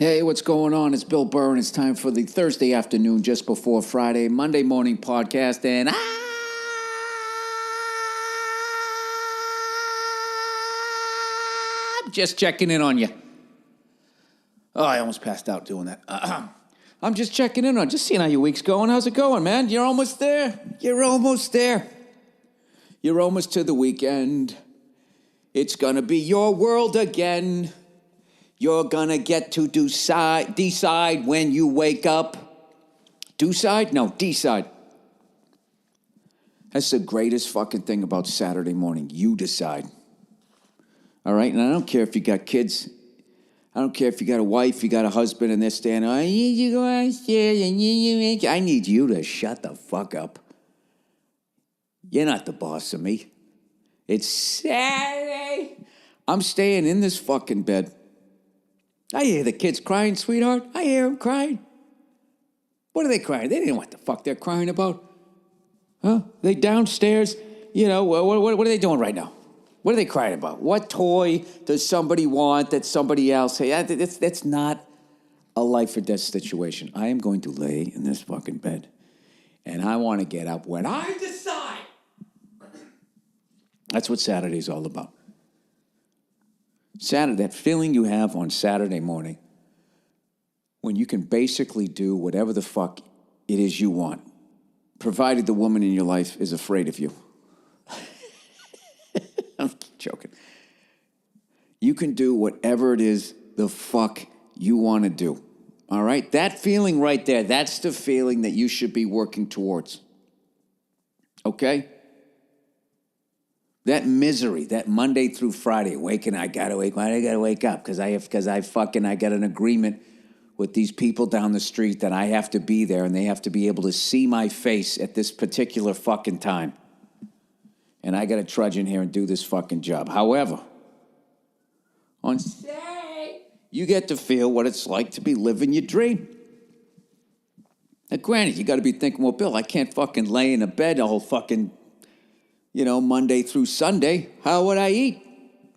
Hey, what's going on? It's Bill Burr, and it's time for the Thursday afternoon, just before Friday, Monday morning podcast, and I'm just checking in on you. Oh, I almost passed out doing that. I'm just checking in on, just seeing how your week's going. How's it going, man? You're almost there. You're almost there. You're almost to the weekend. It's gonna be your world again. You're gonna get to decide when you wake up. Decide? No, decide. That's the greatest fucking thing about Saturday morning. You decide. All right? And I don't care if you got kids. I don't care if you got a wife, you got a husband, and they're standing, I need you to go downstairs, I need you to shut the fuck up. You're not the boss of me. It's Saturday. I'm staying in this fucking bed. I hear the kids crying, sweetheart. I hear them crying. What are they crying? They didn't know what the fuck they're crying about. Huh? They downstairs, what are they doing right now? What are they crying about? What toy does somebody want that somebody else... Hey, that's not a life or death situation. I am going to lay in this fucking bed, and I want to get up when I decide. That's what Saturday's all about. Saturday, that feeling you have on Saturday morning when you can basically do whatever the fuck it is you want, provided the woman in your life is afraid of you. I'm joking. You can do whatever it is the fuck you want to do. All right? That feeling right there, that's the feeling that you should be working towards. Okay? That misery, that Monday through Friday, why I gotta wake up? Because I got an agreement with these people down the street that I have to be there and they have to be able to see my face at this particular fucking time. And I gotta trudge in here and do this fucking job. However, on Saturday, you get to feel what it's like to be living your dream. Now, granted, you gotta be thinking, well, Bill, I can't fucking lay in a bed the whole fucking... Monday through Sunday, how would I eat?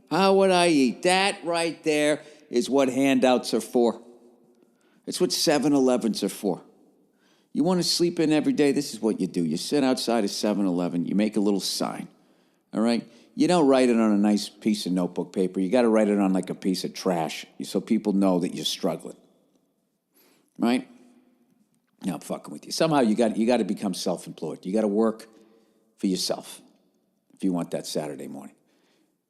How would I eat? That right there is what handouts are for. It's what 7-Elevens are for. You want to sleep in every day? This is what you do. You sit outside of 7-Eleven. You make a little sign, all right? You don't write it on a nice piece of notebook paper. You got to write it on like a piece of trash so people know that you're struggling, right? Now I'm fucking with you. Somehow you got to become self-employed. You got to work for yourself. If you want that Saturday morning.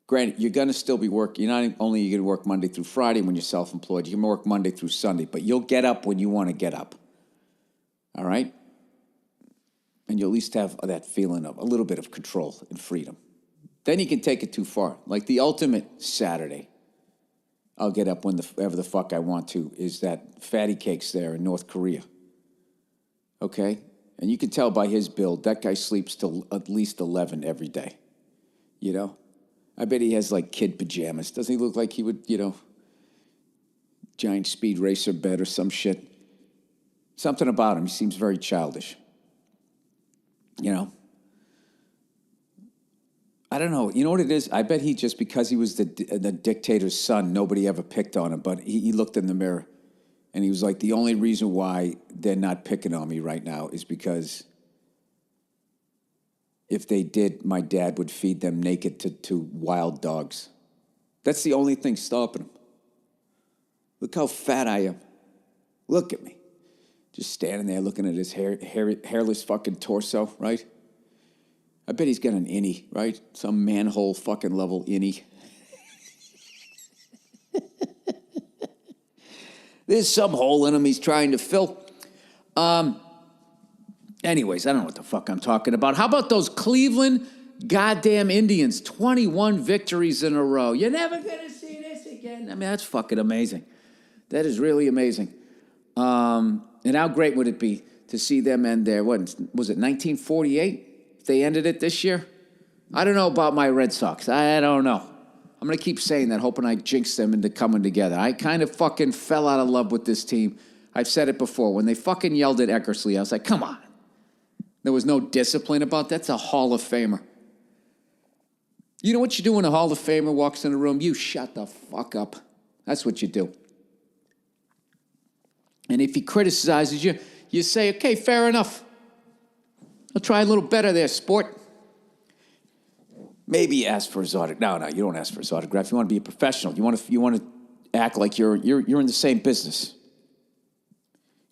Granted, you're going to still be working. You're not only going to work Monday through Friday when you're self-employed, you can work Monday through Sunday, but you'll get up when you want to get up. All right? And you'll at least have that feeling of a little bit of control and freedom. Then you can take it too far. Like the ultimate Saturday, I'll get up whenever the fuck I want to, is that Fatty Cakes there in North Korea. Okay? And you can tell by his build, that guy sleeps till at least 11 every day. I bet he has like kid pajamas. Doesn't he look like he would, giant speed racer bed or some shit? Something about him. He seems very childish. I don't know. You know what it is? I bet he just, because he was the dictator's son, nobody ever picked on him. But he looked in the mirror. And he was like, the only reason why they're not picking on me right now is because if they did, my dad would feed them naked to wild dogs. That's the only thing stopping him. Look how fat I am. Look at me. Just standing there looking at his hairless fucking torso, right? I bet he's got an innie, right? Some manhole fucking level innie. There's some hole in him he's trying to fill. Anyways, I don't know what the fuck I'm talking about. How about those Cleveland goddamn Indians? 21 victories in a row. You're never going to see this again. I mean, that's fucking amazing. That is really amazing. And how great would it be to see them end there? What was it, 1948? They ended it this year? I don't know about my Red Sox. I don't know. I'm going to keep saying that, hoping I jinx them into coming together. I kind of fucking fell out of love with this team. I've said it before. When they fucking yelled at Eckersley, I was like, come on. There was no discipline about that. That's a Hall of Famer. You know what you do when a Hall of Famer walks in the room? You shut the fuck up. That's what you do. And if he criticizes you, you say, okay, fair enough. I'll try a little better there, sport. Maybe ask for his autograph. No, you don't ask for his autograph. You want to be a professional. You want to act like you're in the same business.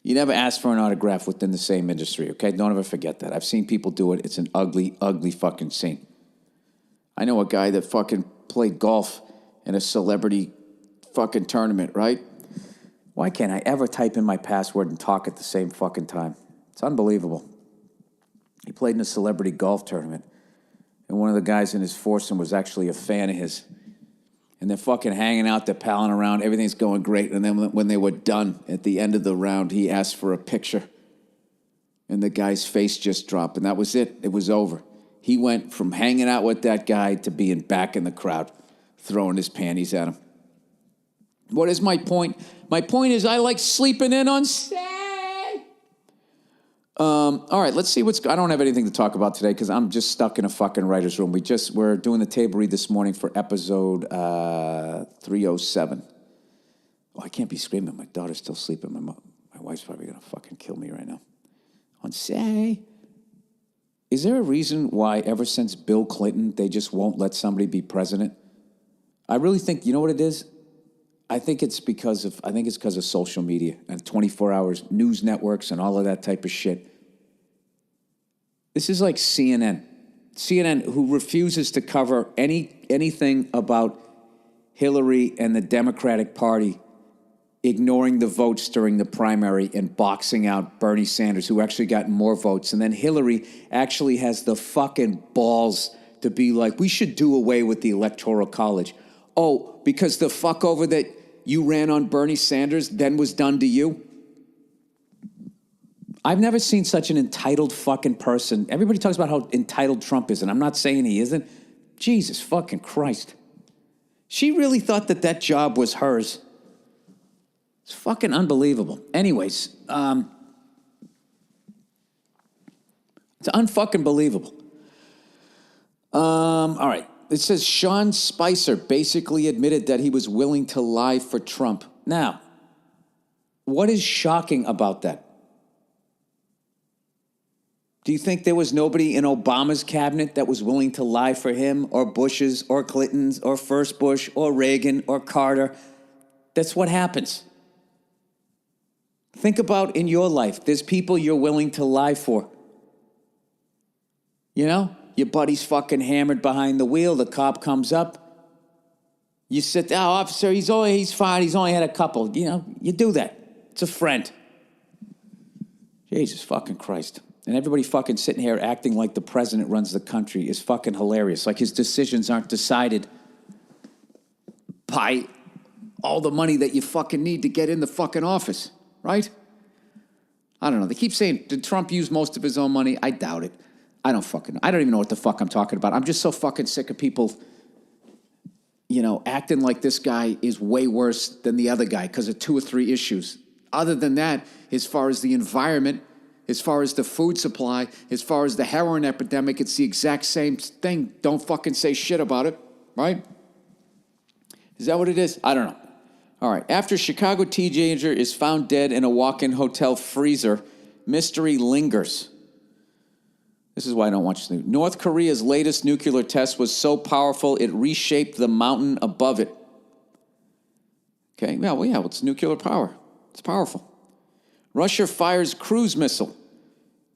You never ask for an autograph within the same industry, okay? Don't ever forget that. I've seen people do it. It's an ugly, ugly fucking scene. I know a guy that fucking played golf in a celebrity fucking tournament, right? Why can't I ever type in my password and talk at the same fucking time? It's unbelievable. He played in a celebrity golf tournament, and one of the guys in his foursome was actually a fan of his. And they're fucking hanging out, they're palling around, everything's going great. And then when they were done at the end of the round, he asked for a picture. And the guy's face just dropped, and that was it. It was over. He went from hanging out with that guy to being back in the crowd, throwing his panties at him. What is my point? My point is I like sleeping in on Saturday. All right, let's see I don't have anything to talk about today because I'm just stuck in a fucking writer's room. We're doing the table read this morning for episode 307. Oh, I can't be screaming. My daughter's still sleeping. My wife's probably going to fucking kill me right now. On say, is there a reason why ever since Bill Clinton, they just won't let somebody be president? I really think, you know what it is? I think it's because of social media and 24 hours news networks and all of that type of shit. This is like CNN. CNN, who refuses to cover anything about Hillary and the Democratic Party, ignoring the votes during the primary and boxing out Bernie Sanders, who actually got more votes. And then Hillary actually has the fucking balls to be like, we should do away with the Electoral College. Oh, because the fuckover that you ran on Bernie Sanders then was done to you? I've never seen such an entitled fucking person. Everybody talks about how entitled Trump is, and I'm not saying he isn't. Jesus fucking Christ. She really thought that job was hers. It's fucking unbelievable. Anyways, it's unfucking believable. All right. It says Sean Spicer basically admitted that he was willing to lie for Trump. Now, what is shocking about that? Do you think there was nobody in Obama's cabinet that was willing to lie for him or Bush's or Clinton's or first Bush or Reagan or Carter? That's what happens. Think about in your life. There's people you're willing to lie for. You know? Your buddy's fucking hammered behind the wheel. The cop comes up. You sit there, officer, he's fine. He's only had a couple. You know, you do that. It's a friend. Jesus fucking Christ. And everybody fucking sitting here acting like the president runs the country is fucking hilarious. Like his decisions aren't decided by all the money that you fucking need to get in the fucking office, right? I don't know. They keep saying, did Trump use most of his own money? I doubt it. I don't even know what the fuck I'm talking about. I'm just so fucking sick of people, you know, acting like this guy is way worse than the other guy because of 2 or 3 issues. Other than that, as far as the environment, as far as the food supply, as far as the heroin epidemic, it's the exact same thing. Don't fucking say shit about it, right? Is that what it is? I don't know. All right. After Chicago teenager is found dead in a walk-in hotel freezer, mystery lingers. This is why I don't watch the news. North Korea's latest nuclear test was so powerful it reshaped the mountain above it. Okay, well, it's nuclear power. It's powerful. Russia fires cruise missile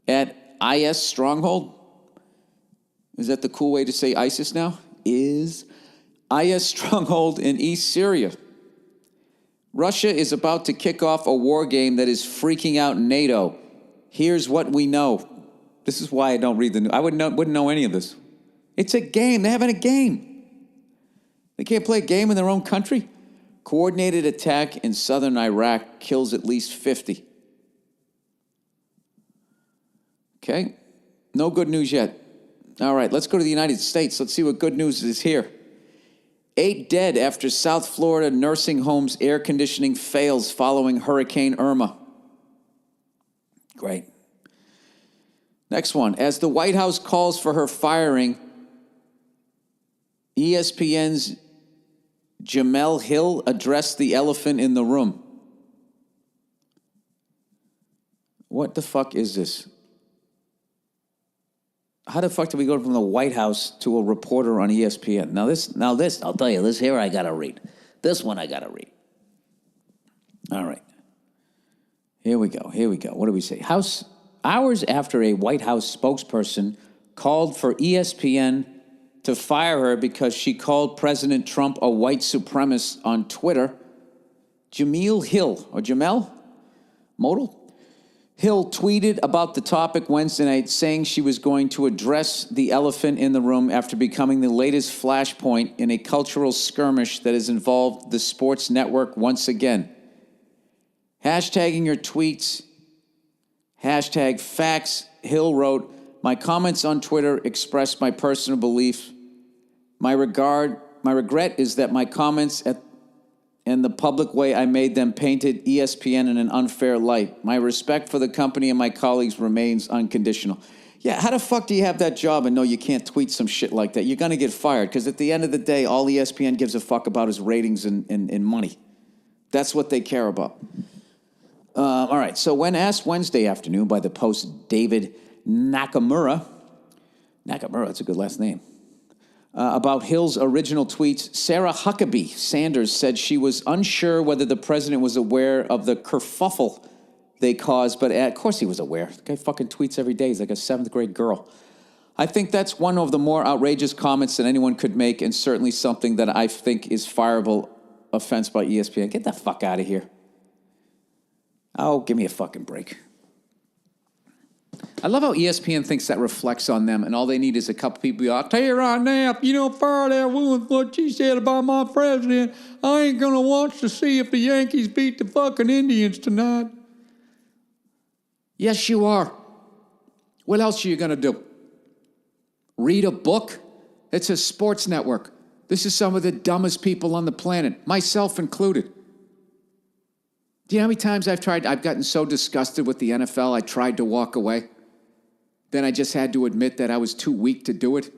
at IS stronghold. Is that the cool way to say ISIS now? Is IS stronghold in East Syria. Russia is about to kick off a war game that is freaking out NATO. Here's what we know. This is why I don't read the news. I wouldn't know any of this. It's a game. They're having a game. They can't play a game in their own country. Coordinated attack in southern Iraq kills at least 50. Okay. No good news yet. All right, let's go to the United States. Let's see what good news is here. 8 dead after South Florida nursing home's air conditioning fails following Hurricane Irma. Great. Next one. As the White House calls for her firing, ESPN's Jemele Hill addressed the elephant in the room. What the fuck is this? How the fuck did we go from the White House to a reporter on ESPN? Now this, I'll tell you, this here I gotta read. This one I gotta read. All right. Here we go. What do we say? Hours after a White House spokesperson called for ESPN to fire her because she called President Trump a white supremacist on Twitter, Jamel Hill tweeted about the topic Wednesday night, saying she was going to address the elephant in the room after becoming the latest flashpoint in a cultural skirmish that has involved the sports network once again. Hashtagging her tweets, #facts, Hill wrote, "My comments on Twitter express my personal belief. My regret is that my comments and the public way I made them painted ESPN in an unfair light. My respect for the company and my colleagues remains unconditional." Yeah, how the fuck do you have that job and know you can't tweet some shit like that? You're going to get fired because at the end of the day, all ESPN gives a fuck about is ratings and money. That's what they care about. All right, so when asked Wednesday afternoon by the Post's David Nakamura, that's a good last name, about Hill's original tweets, Sarah Huckabee Sanders said she was unsure whether the president was aware of the kerfuffle they caused, but of course he was aware. The guy fucking tweets every day. He's like a 7th grade girl. "I think that's one of the more outrageous comments that anyone could make, and certainly something that I think is fireable offense by ESPN." Get the fuck out of here. Oh, give me a fucking break. I love how ESPN thinks that reflects on them, and all they need is a couple people. "I'll tell you right now, if you don't fire that woman for what she said about my president, I ain't going to watch to see if the Yankees beat the fucking Indians tonight." Yes, you are. What else are you going to do? Read a book? It's a sports network. This is some of the dumbest people on the planet, myself included. Do you know how many times I've gotten so disgusted with the NFL, I tried to walk away. Then I just had to admit that I was too weak to do it.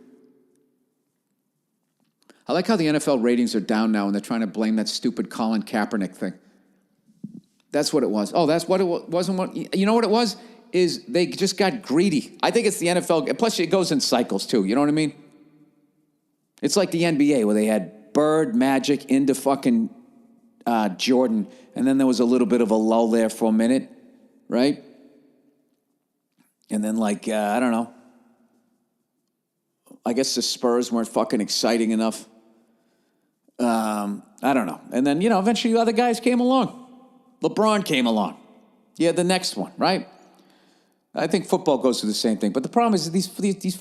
I like how the NFL ratings are down now and they're trying to blame that stupid Colin Kaepernick thing. That's what it was. Oh, that's what it wasn't. What you know what it was? Is they just got greedy. I think it's the NFL. Plus, it goes in cycles too. You know what I mean? It's like the NBA where they had Bird, Magic into fucking Jordan, and then there was a little bit of a lull there for a minute, right? And then, I don't know. I guess the Spurs weren't fucking exciting enough. I don't know. And then, eventually other guys came along. LeBron came along. Yeah, the next one, right? I think football goes through the same thing. But the problem is these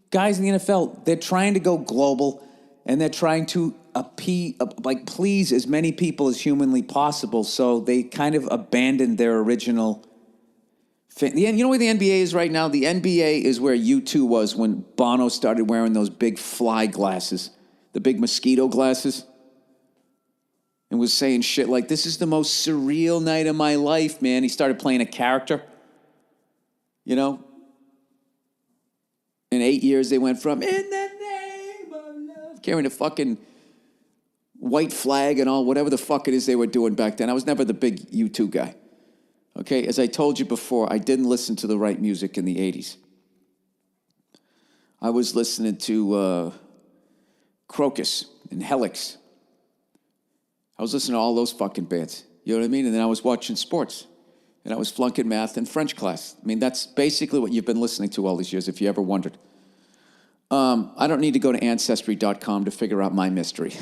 guys in the NFL, they're trying to go global, and they're trying to please as many people as humanly possible. So they kind of abandoned their original thing. You know where the NBA is right now? The NBA is where U2 was when Bono started wearing those big fly glasses, the big mosquito glasses, and was saying shit like, "This is the most surreal night of my life, man." He started playing a character, In 8 years, they went from, "In the name of love," carrying a fucking white flag and all, whatever the fuck it is they were doing back then. I was never the big U2 guy. Okay, as I told you before, I didn't listen to the right music in the 80s. I was listening to Crocus and Helix. I was listening to all those fucking bands. You know what I mean? And then I was watching sports. And I was flunking math and French class. I mean, that's basically what you've been listening to all these years, if you ever wondered. I don't need to go to Ancestry.com to figure out my mystery.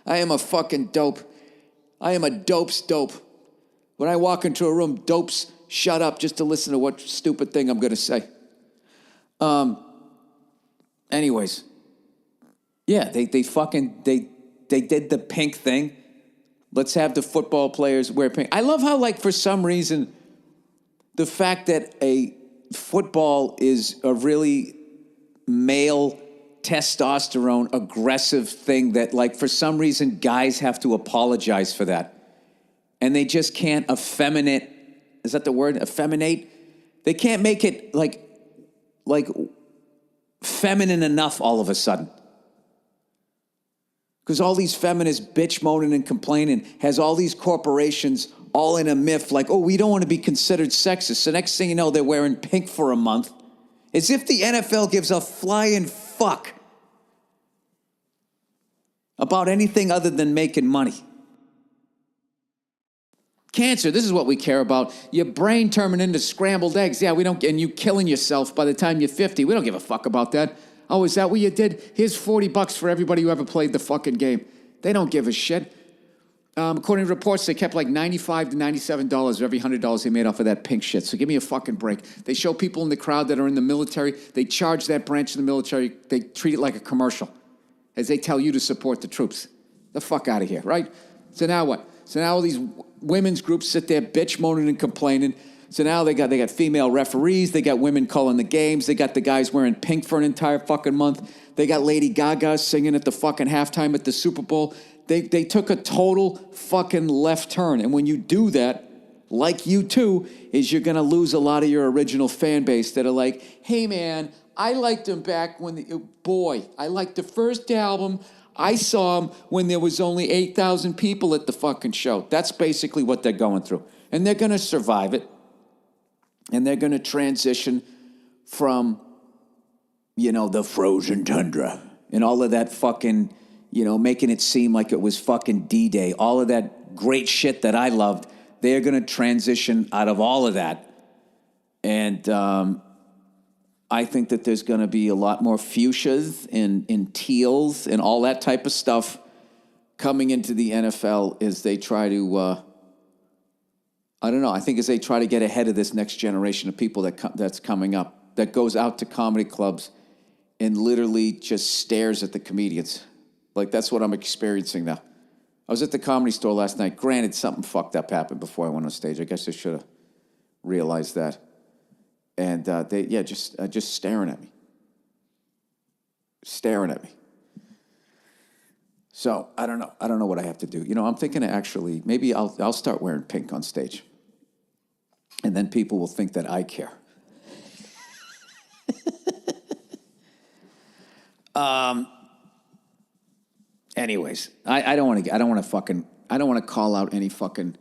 I am a fucking dope. I am a dope's dope. When I walk into a room, dopes shut up just to listen to what stupid thing I'm going to say. Anyways. Yeah, they did the pink thing. Let's have the football players wear pink. I love how, for some reason, the fact that a football is a really male, testosterone, aggressive thing that, for some reason, guys have to apologize for that. And they just can't effeminate. Is that the word? Effeminate? They can't make it, feminine enough all of a sudden. Because all these feminists bitch moaning and complaining has all these corporations all in a myth like, oh, we don't want to be considered sexist. So next thing you know, they're wearing pink for a month. As if the NFL gives a flying fuck about anything other than making money. Cancer, this is what we care about. Your brain turning into scrambled eggs. Yeah, we don't, and you killing yourself by the time you're 50. We don't give a fuck about that. Oh, is that what you did? Here's $40 for everybody who ever played the fucking game. They don't give a shit. According to reports, they kept like $95 to $97 of every $100 they made off of that pink shit. So give me a fucking break. They show people in the crowd that are in the military. They charge that branch of the military. They treat it like a commercial as they tell you to support the troops. The fuck out of here, right? So now what? So now all these women's groups sit there bitch moaning and complaining. So now they got female referees. They got women calling the games. They got the guys wearing pink for an entire fucking month. They got Lady Gaga singing at the fucking halftime at the Super Bowl. They took a total fucking left turn. And when you do that, like you too, is you're going to lose a lot of your original fan base that are like, hey man, I liked him back when, I liked the first album. I saw him when there was only 8,000 people at the fucking show. That's basically what they're going through. And they're going to survive it. And they're going to transition from, the frozen tundra and all of that fucking, making it seem like it was fucking D-Day. All of that great shit that I loved. They're going to transition out of all of that. And I think that there's going to be a lot more fuchsias and teals and all that type of stuff coming into the NFL as they try to, I think as they try to get ahead of this next generation of people that's coming up, that goes out to comedy clubs and literally just stares at the comedians. Like, that's what I'm experiencing now. I was at the Comedy Store last night. Granted, something fucked up happened before I went on stage. I guess I should have realized that. And just staring at me. Staring at me. So, I don't know. I don't know what I have to do. I'm thinking of actually, maybe I'll start wearing pink on stage. And then people will think that I care. Anyways, I don't want to call out any fucking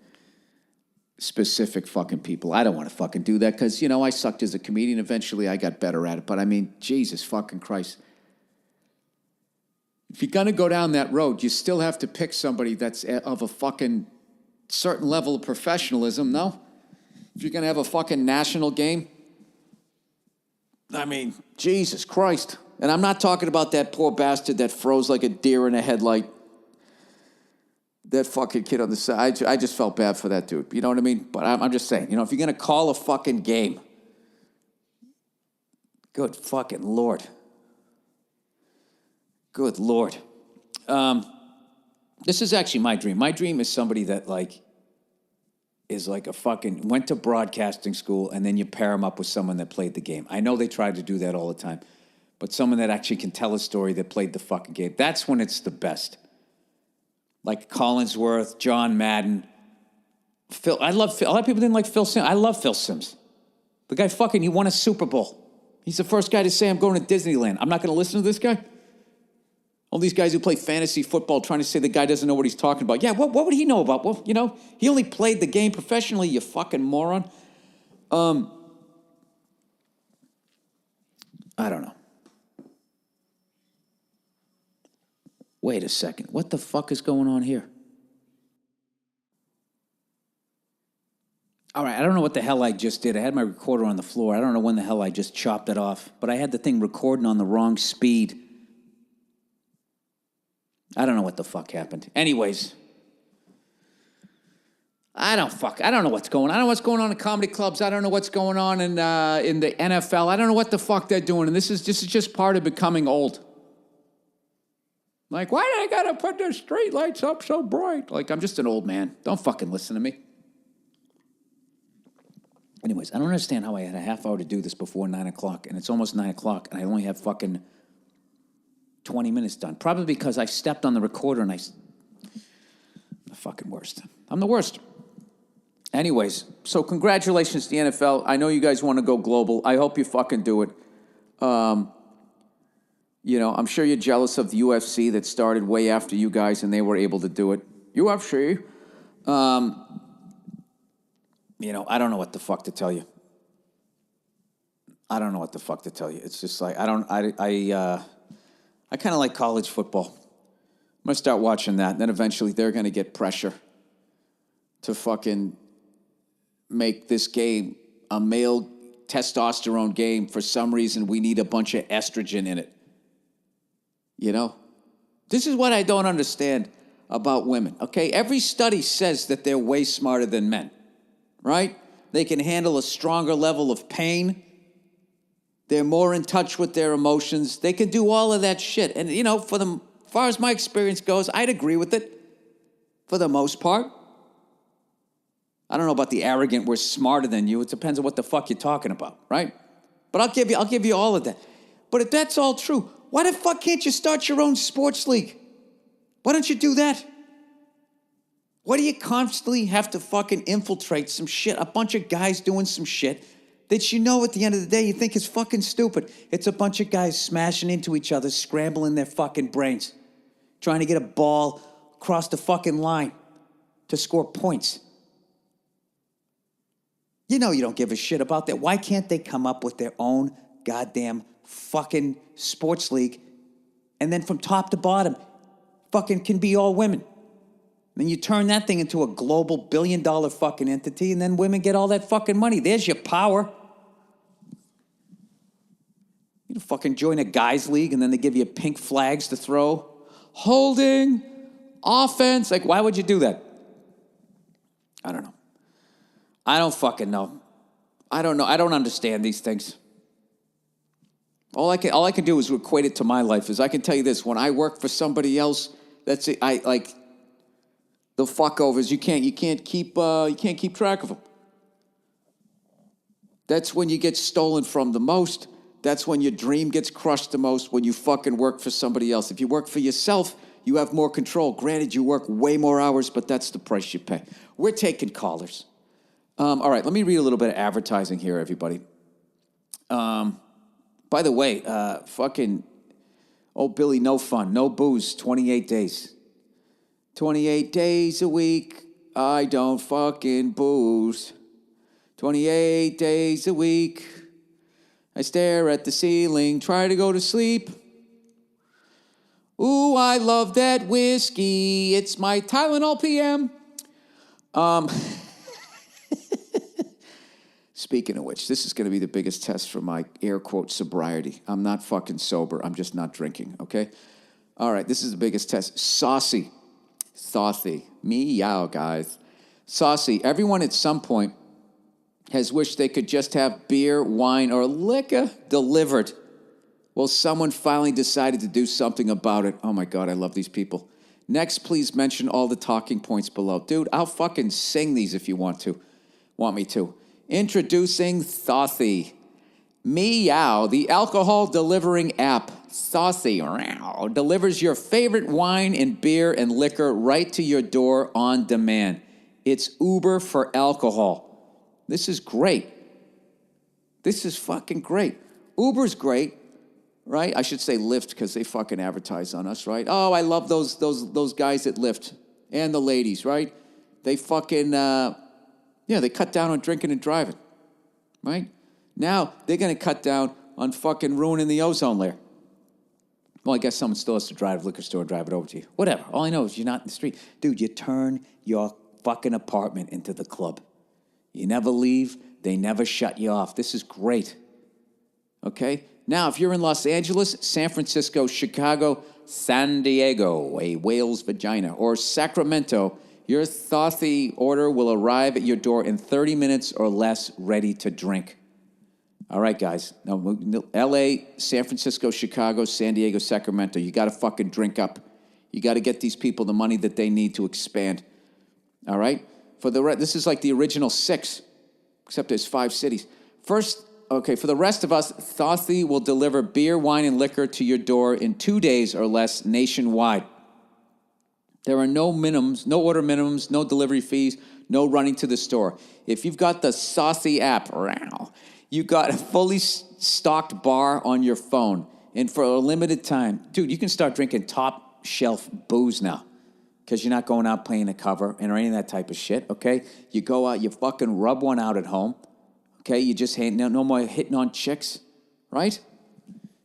specific fucking people. I don't want to fucking do that because, I sucked as a comedian. Eventually, I got better at it. But I mean, Jesus fucking Christ. If you're going to go down that road, you still have to pick somebody that's of a fucking certain level of professionalism, no? If you're going to have a fucking national game, I mean, Jesus Christ. And I'm not talking about that poor bastard that froze like a deer in a headlight. That fucking kid on the side. I just felt bad for that dude. You know what I mean? But I'm just saying, if you're going to call a fucking game, good fucking Lord. Good Lord. This is actually my dream. My dream is somebody that, is like a fucking, went to broadcasting school, and then you pair them up with someone that played the game. I know they try to do that all the time. But someone that actually can tell a story that played the fucking game. That's when it's the best. Like Collinsworth, John Madden, Phil. I love Phil. A lot of people didn't like Phil Sims. I love Phil Sims. The guy he won a Super Bowl. He's the first guy to say, I'm going to Disneyland. I'm not going to listen to this guy. All these guys who play fantasy football trying to say the guy doesn't know what he's talking about. Yeah, what would he know about? Well, he only played the game professionally, you fucking moron. I don't know. Wait a second. What the fuck is going on here? All right, I don't know what the hell I just did. I had my recorder on the floor. I don't know when the hell I just chopped it off. But I had the thing recording on the wrong speed. I don't know what the fuck happened. Anyways. I don't know what's going on. I don't know what's going on in comedy clubs. I don't know what's going on in the NFL. I don't know what the fuck they're doing. And this is just part of becoming old. Like, why do I gotta put the street lights up so bright? Like, I'm just an old man. Don't fucking listen to me. Anyways, I don't understand how I had a half hour to do this before 9 o'clock, and it's almost 9 o'clock, and I only have fucking 20 minutes done. Probably because I stepped on the recorder and I'm the fucking worst. I'm the worst. Anyways, so congratulations to the NFL. I know you guys want to go global. I hope you fucking do it. I'm sure you're jealous of the UFC that started way after you guys and they were able to do it. UFC. I don't know what the fuck to tell you. It's just like, I kind of like college football. I'm going to start watching that. And then eventually they're going to get pressure to fucking make this game a male testosterone game. For some reason, we need a bunch of estrogen in it. This is what I don't understand about women, okay? Every study says that they're way smarter than men, right? They can handle a stronger level of pain. They're more in touch with their emotions. They can do all of that shit. And, for the far as my experience goes, I'd agree with it for the most part. I don't know about the arrogant, we're smarter than you. It depends on what the fuck you're talking about, right? But I'll give you all of that. But if that's all true, why the fuck can't you start your own sports league? Why don't you do that? Why do you constantly have to fucking infiltrate some shit, a bunch of guys doing some shit that at the end of the day you think is fucking stupid? It's a bunch of guys smashing into each other, scrambling their fucking brains, trying to get a ball across the fucking line to score points. You don't give a shit about that. Why can't they come up with their own goddamn fucking sports league, and then from top to bottom fucking can be all women? Then you turn that thing into a global billion-dollar fucking entity, and then women get all that fucking money. There's your power. You fucking join a guys league, and then they give you pink flags to throw. Holding, offense. Like, why would you do that? I don't know. I don't fucking know. I don't know. I don't understand these things. All I can do is equate it to my life. Is I can tell you this: when I work for somebody else, that's it. I like the fuckovers. You can't keep track of them. That's when you get stolen from the most. That's when your dream gets crushed the most. When you fucking work for somebody else. If you work for yourself, you have more control. Granted, you work way more hours, but that's the price you pay. We're taking callers. All right, let me read a little bit of advertising here, everybody. By the way, fucking old Billy No Fun, no booze, 28 days. 28 days a week, I don't fucking booze. 28 days a week, I stare at the ceiling, try to go to sleep. Ooh, I love that whiskey, it's my Tylenol PM. Speaking of which, this is going to be the biggest test for my air quote sobriety. I'm not fucking sober. I'm just not drinking, okay? All right, this is the biggest test. Saucy. Meow, guys. Saucy. Everyone at some point has wished they could just have beer, wine, or liquor delivered. Well, someone finally decided to do something about it. Oh, my God, I love these people. Next, please mention all the talking points below. Dude, I'll fucking sing these if you want me to. Introducing Saucy. Meow, the alcohol delivering app. Saucy delivers your favorite wine and beer and liquor right to your door on demand. It's Uber for alcohol. This is great. This is fucking great. Uber's great, right? I should say Lyft because they fucking advertise on us, right? Oh, I love those guys at Lyft and the ladies, right? They fucking they cut down on drinking and driving, right? Now they're going to cut down on fucking ruining the ozone layer. Well, I guess someone still has to drive to the liquor store and drive it over to you. Whatever. All I know is you're not in the street. Dude, you turn your fucking apartment into the club. You never leave. They never shut you off. This is great. Okay? Now, if you're in Los Angeles, San Francisco, Chicago, San Diego, a whale's vagina, or Sacramento, your Saucy order will arrive at your door in 30 minutes or less, ready to drink. All right, guys. Now, L.A., San Francisco, Chicago, San Diego, Sacramento. You got to fucking drink up. You got to get these people the money that they need to expand. All right? This is like the original 6, except there's 5 cities. For the rest of us, Saucy will deliver beer, wine, and liquor to your door in 2 days or less nationwide. There are no minimums, no order minimums, no delivery fees, no running to the store. If you've got the Saucy app, you got a fully stocked bar on your phone. And for a limited time, dude, you can start drinking top shelf booze now because you're not going out playing a cover and or any of that type of shit, okay? You go out, you fucking rub one out at home, okay? You just ain't no more hitting on chicks, right?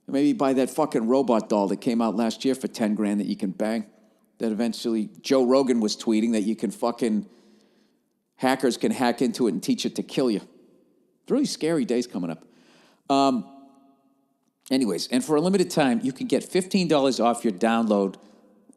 Maybe buy that fucking robot doll that came out last year for 10 grand that you can bang. That eventually Joe Rogan was tweeting that you can fucking, hackers can hack into it and teach it to kill you. It's really scary days coming up. Anyways, and for a limited time, you can get $15 off your download.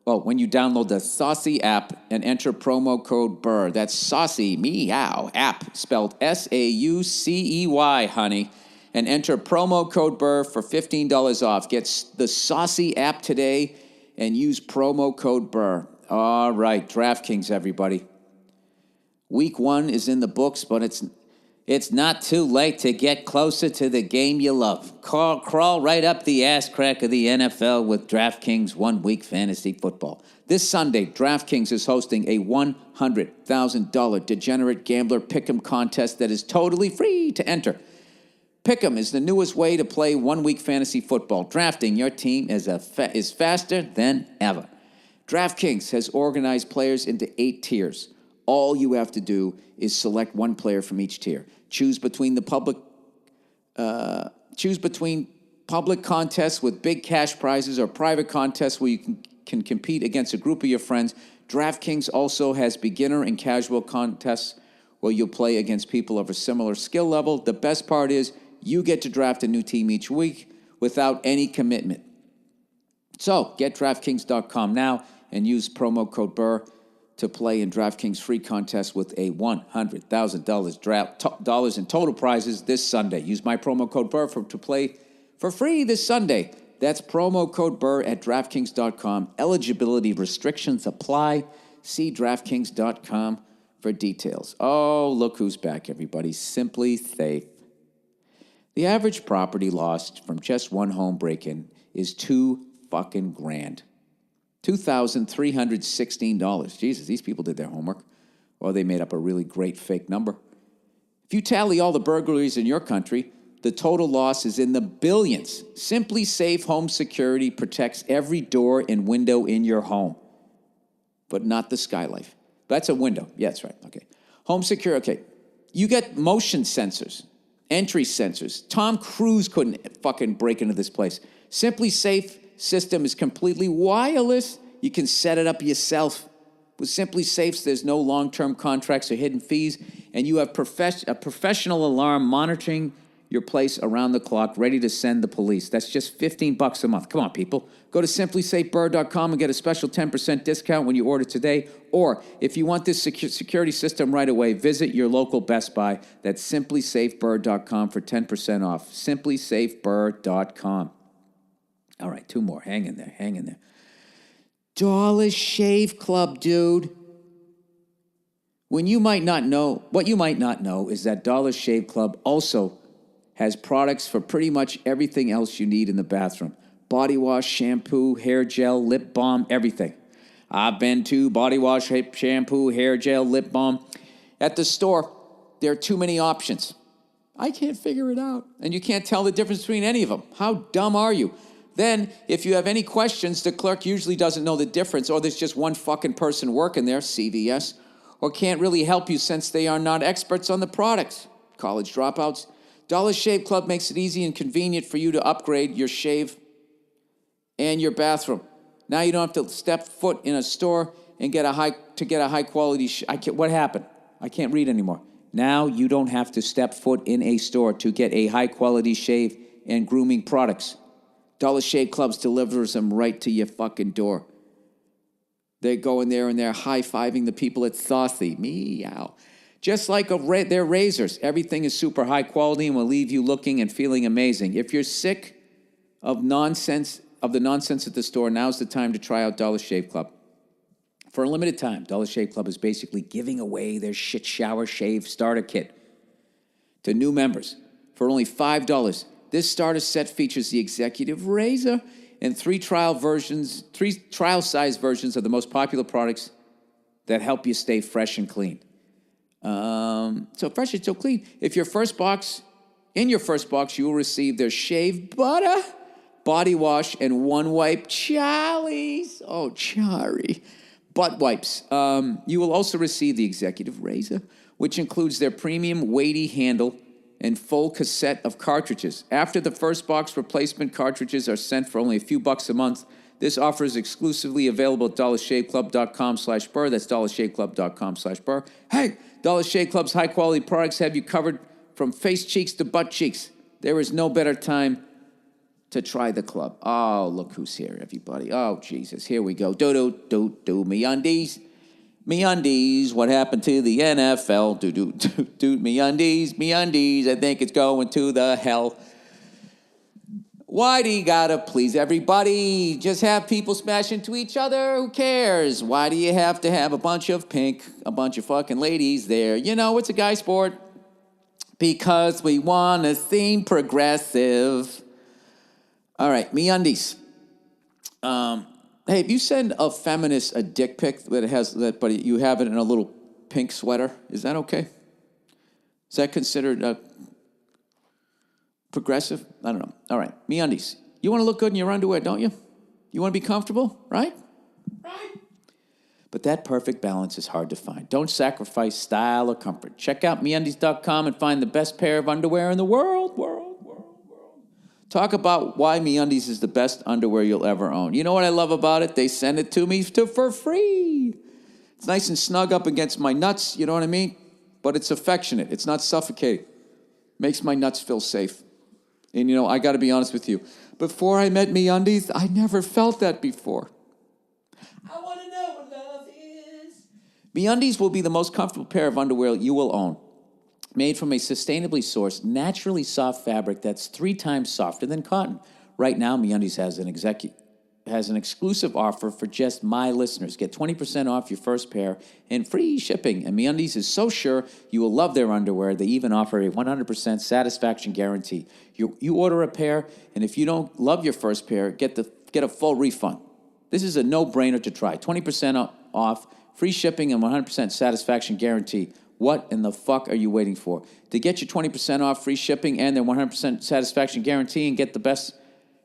Well, when you download the Saucy app and enter promo code Burr. That's Saucy, meow, app, spelled S-A-U-C-E-Y, honey. And enter promo code Burr for $15 off. Get the Saucy app today and use promo code Burr. All right, DraftKings, everybody. Week 1 is in the books, but it's not too late to get closer to the game you love. Crawl right up the ass crack of the NFL with DraftKings 1 Week Fantasy Football. This Sunday, DraftKings is hosting a $100,000 degenerate gambler pick'em contest that is totally free to enter. Pick'em is the newest way to play 1 Week Fantasy Football. Drafting your team is faster than ever. DraftKings has organized players into 8 tiers. All you have to do is select one player from each tier. Choose between public contests with big cash prizes or private contests where you can compete against a group of your friends. DraftKings also has beginner and casual contests where you'll play against people of a similar skill level. The best part is you get to draft a new team each week without any commitment. So get DraftKings.com now and use promo code Burr to play in DraftKings free contest with a $100,000 in total prizes this Sunday. Use my promo code Burr to play for free this Sunday. That's promo code Burr at DraftKings.com. Eligibility restrictions apply. See DraftKings.com for details. Oh, look who's back, everybody. Simply Safe. The average property lost from just one home break-in is $2 fucking grand. $2,316. Jesus, these people did their homework. Or they made up a really great fake number. If you tally all the burglaries in your country, the total loss is in the billions. Simply Safe Home Security protects every door and window in your home. But not the skylight. That's a window. Yeah, that's right. Okay. Home security. Okay. You get motion sensors, entry sensors. Tom Cruise couldn't fucking break into this place. Simply Safe system is completely wireless. You can set it up yourself. With Simply Safes, there's no long-term contracts or hidden fees, and you have a professional alarm monitoring your place around the clock, ready to send the police. That's just $15 a month. Come on, people. Go to simplysafeburr.com and get a special 10% discount when you order today. Or if you want this security system right away, visit your local Best Buy. That's simplysafeburr.com for 10% off. simplysafeburr.com. All right, 2 more. Hang in there. Dollar Shave Club, dude. What you might not know is that Dollar Shave Club also has products for pretty much everything else you need in the bathroom. Body wash, shampoo, hair gel, lip balm, everything. I've been to body wash, shampoo, hair gel, lip balm. At the store, there are too many options. I can't figure it out. And you can't tell the difference between any of them. How dumb are you? Then, if you have any questions, the clerk usually doesn't know the difference, or there's just one fucking person working there, CVS, or can't really help you since they are not experts on the products. College dropouts. Dollar Shave Club makes it easy and convenient for you to upgrade your shave and your bathroom. Now you don't have to step foot in a store and get a high quality. What happened? I can't read anymore. Now you don't have to step foot in a store to get a high quality shave and grooming products. Dollar Shave Clubs delivers them right to your fucking door. They go in there and they're high-fiving the people at Saucy. Meow. Just like their razors, everything is super high quality and will leave you looking and feeling amazing. If you're sick of the nonsense at the store, now's the time to try out Dollar Shave Club. For a limited time, Dollar Shave Club is basically giving away their shit shower shave starter kit to new members for only $5. This starter set features the executive razor and 3 trial-size versions of the most popular products that help you stay fresh and clean. So fresh and so clean. In your first box, you will receive their shave butter, body wash, and one wipe. Charlie's. Oh, Charlie. Butt wipes. You will also receive the executive razor, which includes their premium weighty handle and full cassette of cartridges. After the first box, replacement cartridges are sent for only a few bucks a month. This offer is exclusively available at dollarshaveclub.com/Burr. That's dollarshaveclub.com/Burr. Hey, Dollar Shave Club's high-quality products have you covered from face cheeks to butt cheeks. There is no better time to try the club. Oh, look who's here, everybody. Oh, Jesus. Here we go. MeUndies. MeUndies, what happened to the NFL? MeUndies, I think it's going to the hell. Why do you gotta please everybody? Just have people smash into each other? Who cares? Why do you have to have a bunch of fucking ladies there? You know, it's a guy sport. Because we want to seem progressive. All right, MeUndies. Hey, if you send a feminist a dick pic but you have it in a little pink sweater, is that okay? Is that considered progressive? I don't know. All right, MeUndies. You want to look good in your underwear, don't you? You want to be comfortable, right? Right. But that perfect balance is hard to find. Don't sacrifice style or comfort. Check out MeUndies.com and find the best pair of underwear in the world. Talk about why MeUndies is the best underwear you'll ever own. You know what I love about it? They send it to me for free. It's nice and snug up against my nuts, you know what I mean? But it's affectionate. It's not suffocating. Makes my nuts feel safe. And, you know, I got to be honest with you. Before I met MeUndies, I never felt that before. I want to know what love is. MeUndies will be the most comfortable pair of underwear you will own. Made from a sustainably sourced, naturally soft fabric that's 3 times softer than cotton. Right now, MeUndies has an exclusive offer for just my listeners. Get 20% off your first pair and free shipping. And MeUndies is so sure you will love their underwear, they even offer a 100% satisfaction guarantee. You order a pair, and if you don't love your first pair, get a full refund. This is a no-brainer to try. 20% off, free shipping, and 100% satisfaction guarantee. What in the fuck are you waiting for? To get your 20% off, free shipping, and their 100% satisfaction guarantee and get the best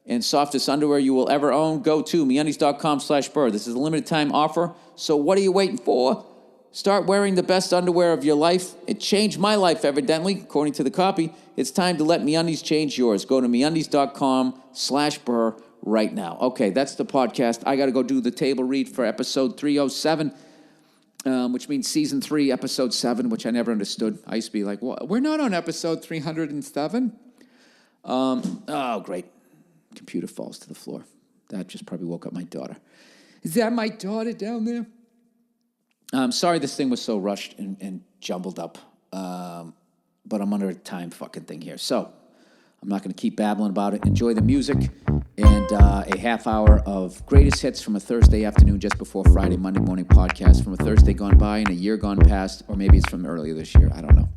and softest underwear you will ever own, go to MeUndies.com/Burr. This is a limited time offer, so what are you waiting for? Start wearing the best underwear of your life. It changed my life, evidently, according to the copy. It's time to let MeUndies change yours. Go to MeUndies.com/Burr right now. Okay, that's the podcast. I got to go do the table read for episode 307. Which means season 3, episode 7, which I never understood. I used to be like, well, we're not on episode 307. Oh, great. Computer falls to the floor. That just probably woke up my daughter. Is that my daughter down there? I'm sorry this thing was so rushed and jumbled up. But I'm under a time fucking thing here. So I'm not going to keep babbling about it. Enjoy the music and a half hour of greatest hits from a Thursday afternoon just before Friday, Monday morning podcast from a Thursday gone by and a year gone past, or maybe it's from earlier this year. I don't know.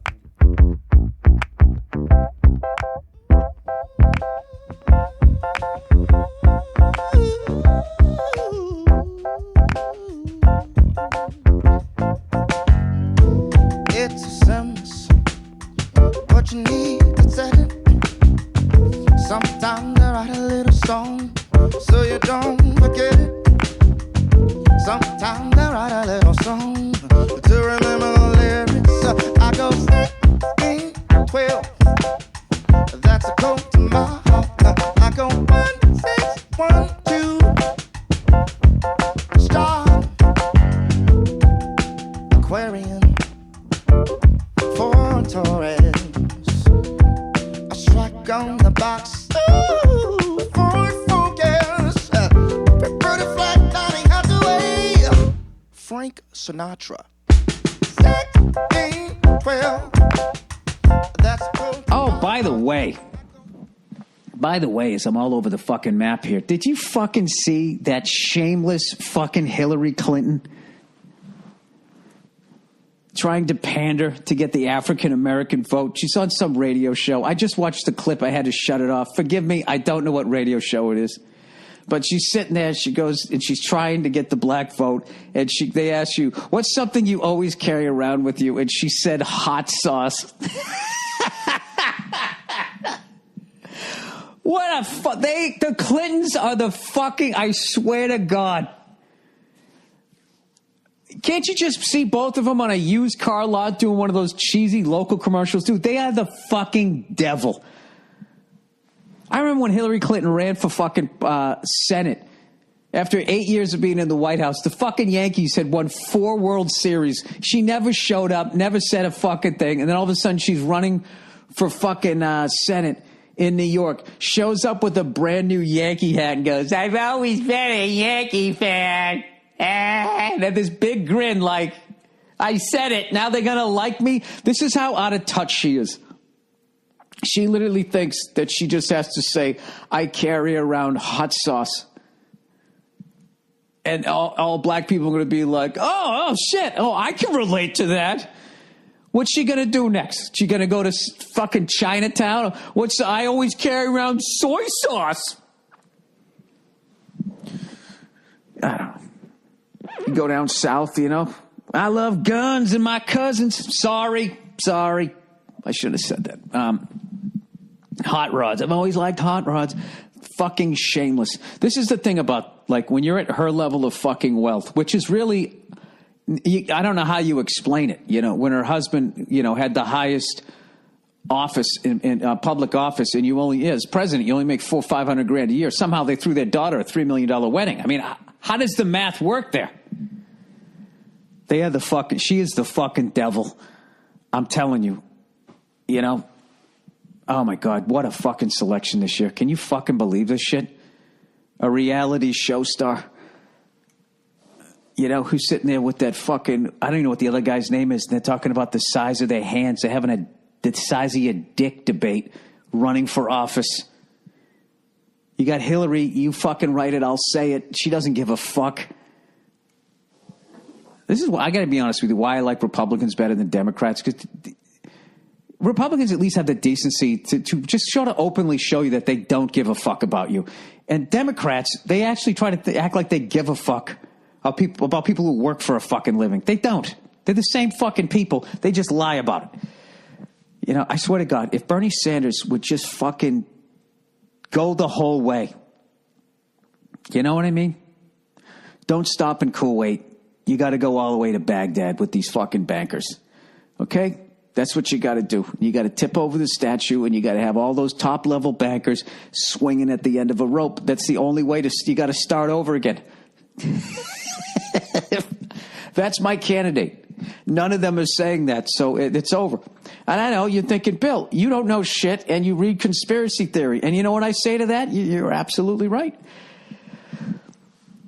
It's a sense what you need to set it. Sometimes I write a little song so you don't forget it. Sometimes I write a little song to remember the lyrics. I go 16, 12. That's a code to my heart. I go 1, 6, 1, 2. Star Aquarian for Taurus. A strike on the box. Ooh, for focus. Pretty flat dining out the way. Frank Sinatra. 16, 12. That's Oh, by the way, as I'm all over the fucking map here, did you fucking see that shameless fucking Hillary Clinton trying to pander to get the African-American vote? She's on some radio show. I just watched the clip. I had to shut it off. Forgive me. I don't know what radio show it is. But she's sitting there. She goes and she's trying to get the black vote. And they ask you, what's something you always carry around with you? And she said hot sauce. What the Clintons are the fucking, I swear to God. Can't you just see both of them on a used car lot doing one of those cheesy local commercials? Dude, they are the fucking devil. I remember when Hillary Clinton ran for fucking Senate. After 8 years of being in the White House, the fucking Yankees had won 4 World Series. She never showed up, never said a fucking thing. And then all of a sudden she's running for fucking Senate in New York. Shows up with a brand new Yankee hat and goes, I've always been a Yankee fan. And had this big grin like, I said it, now they're going to like me. This is how out of touch she is. She literally thinks that she just has to say, I carry around hot sauce. And all black people are going to be like, oh, shit. Oh, I can relate to that. What's she going to do next? She going to go to fucking Chinatown? I always carry around soy sauce. I don't know. You go down south, you know. I love guns and my cousins. Sorry. I shouldn't have said that. Hot rods. I've always liked hot rods. Fucking shameless. This is the thing about, like, when you're at her level of fucking wealth, which is really, I don't know how you explain it. You know, when her husband, you know, had the highest office in public office, and you only, as president, you only make $400,000 or $500,000 a year. Somehow they threw their daughter a $3 million wedding. I mean, how does the math work there? She is the fucking devil. I'm telling you, you know. Oh my God, what a fucking selection this year. Can you fucking believe this shit? A reality show star. You know, who's sitting there with that fucking, I don't even know what the other guy's name is. And they're talking about the size of their hands. They're having the size of your dick debate running for office. You got Hillary, you fucking write it, I'll say it. She doesn't give a fuck. This is why, I got to be honest with you, why I like Republicans better than Democrats. Because Republicans at least have the decency to just sort of openly show you that they don't give a fuck about you. And Democrats, they actually try to act like they give a fuck about people who work for a fucking living. They don't. They're the same fucking people. They just lie about it. You know, I swear to God, if Bernie Sanders would just fucking go the whole way. You know what I mean? Don't stop in Kuwait. You got to go all the way to Baghdad with these fucking bankers. Okay? That's what you got to do. You got to tip over the statue, and you got to have all those top-level bankers swinging at the end of a rope. That's the only way you got to start over again. That's my candidate. None of them are saying that, so it's over. And I know you're thinking, Bill, you don't know shit, and you read conspiracy theory. And you know what I say to that? You're absolutely right.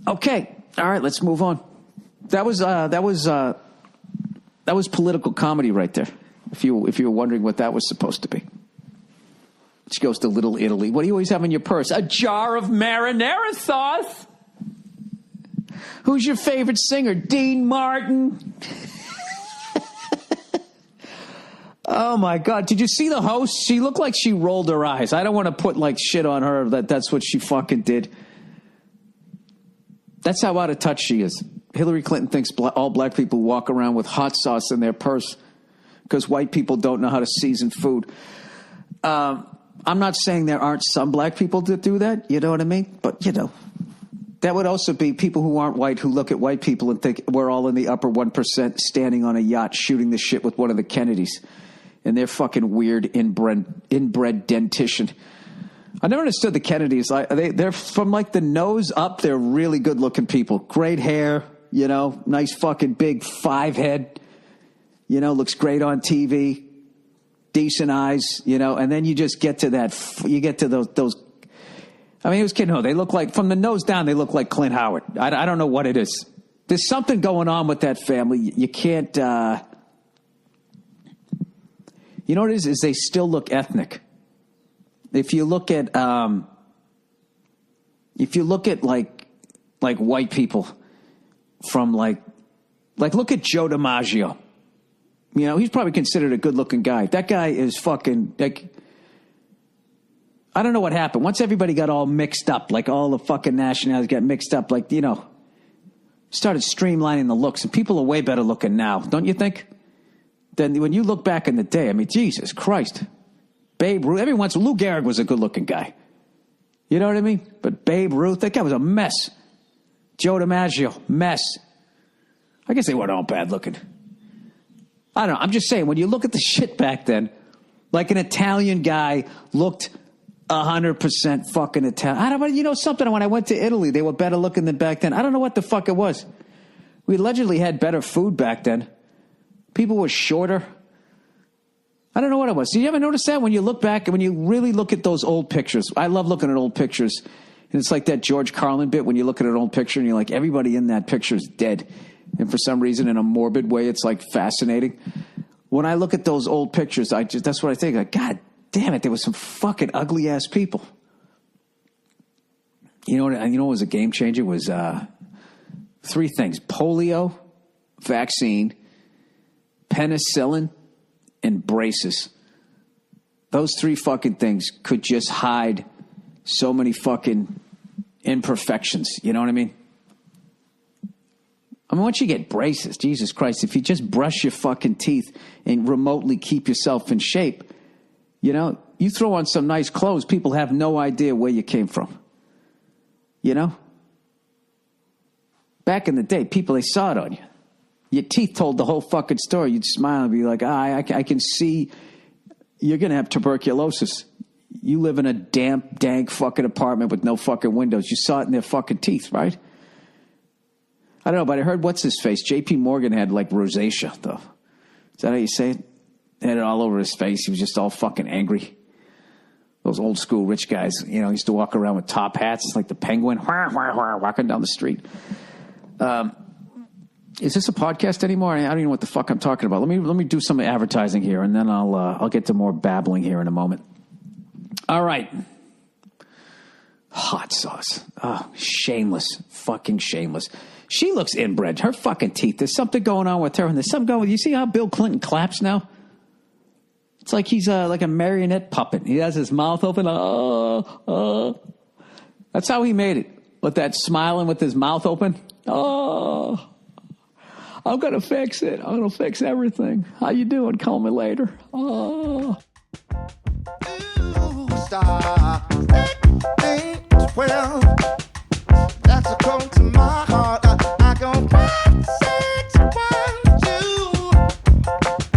Okay. All right, let's move on. That was political comedy right there. If you were wondering what that was supposed to be. She goes to Little Italy. What do you always have in your purse? A jar of marinara sauce. Who's your favorite singer? Dean Martin. Oh, my God. Did you see the host? She looked like she rolled her eyes. I don't want to put, like, shit on her. That's what she fucking did. That's how out of touch she is. Hillary Clinton thinks all black people walk around with hot sauce in their purse because white people don't know how to season food. I'm not saying there aren't some black people that do that. You know what I mean? But, you know, that would also be people who aren't white who look at white people and think we're all in the upper 1% standing on a yacht shooting the shit with one of the Kennedys. And they're fucking weird inbred dentition. I never understood the Kennedys. They're from like the nose up. They're really good looking people. Great hair, you know, nice fucking big 5 head, you know, looks great on TV, decent eyes, you know, and then you just get to that. You get to those. I mean, it was kidding. No, they look like from the nose down. They look like Clint Howard. I don't know what it is. There's something going on with that family. You can't. You know what it is they still look ethnic. If you look at like white people from like look at Joe DiMaggio. You know, he's probably considered a good-looking guy. That guy is fucking like, I don't know what happened. Once everybody got all mixed up, like all the fucking nationalities got mixed up, like, you know, started streamlining the looks, and people are way better looking now, don't you think? Than when you look back in the day. I mean, Jesus Christ. Babe Ruth, Lou Gehrig was a good-looking guy. You know what I mean? But Babe Ruth, that guy was a mess. Joe DiMaggio, mess. I guess they weren't all bad looking. I don't know. I'm just saying, when you look at the shit back then, like an Italian guy looked 100% fucking Italian. I don't know, you know something? When I went to Italy, they were better looking than back then. I don't know what the fuck it was. We allegedly had better food back then. People were shorter. I don't know what it was. Did you ever notice that when you look back, when you really look at those old pictures? I love looking at old pictures. And it's like that George Carlin bit when you look at an old picture and you're like, everybody in that picture is dead. And for some reason, in a morbid way, it's like fascinating. When I look at those old pictures, that's what I think. Like, God damn it, there was some fucking ugly ass people. You know what was a game changer? Was 3 things: polio, vaccine, penicillin, and braces. Those 3 fucking things could just hide so many fucking imperfections. You know what I mean? I mean, once you get braces, Jesus Christ, if you just brush your fucking teeth and remotely keep yourself in shape, you know, you throw on some nice clothes, people have no idea where you came from. You know? Back in the day, people, they saw it on you. Your teeth told the whole fucking story. You'd smile and be like, I can see you're going to have tuberculosis. You live in a damp, dank fucking apartment with no fucking windows. You saw it in their fucking teeth, right? I don't know, but I heard what's-his-face? J.P. Morgan had, like, rosacea, though. Is that how you say it? He had it all over his face. He was just all fucking angry. Those old-school rich guys, you know, used to walk around with top hats like the Penguin, walking down the street. Is this a podcast anymore? I don't even know what the fuck I'm talking about. Let me do some advertising here, and then I'll get to more babbling here in a moment. All right. Hot sauce. Oh, shameless. Fucking shameless. She looks inbred. Her fucking teeth. There's something going on with her. And there's something going with... You see how Bill Clinton claps now? It's like he's like a marionette puppet. He has his mouth open. That's how he made it. With that smiling with his mouth open. Oh, I'm going to fix it. I'm going to fix everything. How you doing? Call me later. Oh. Ooh, star. Well, that's a code to my heart. I go 1, 6, 1,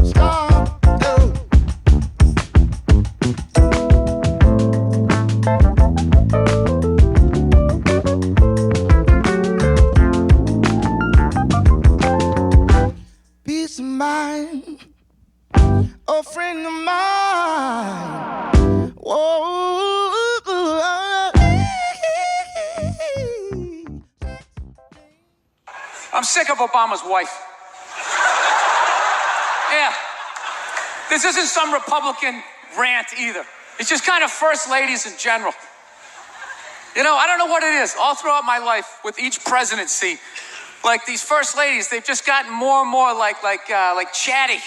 2, star. Oh. Peace of mind, a friend of mine. Whoa. I'm sick of Obama's wife. Yeah. This isn't some Republican rant either. It's just kind of first ladies in general. You know, I don't know what it is. All throughout my life, with each presidency, like these first ladies, they've just gotten more and more like chatty.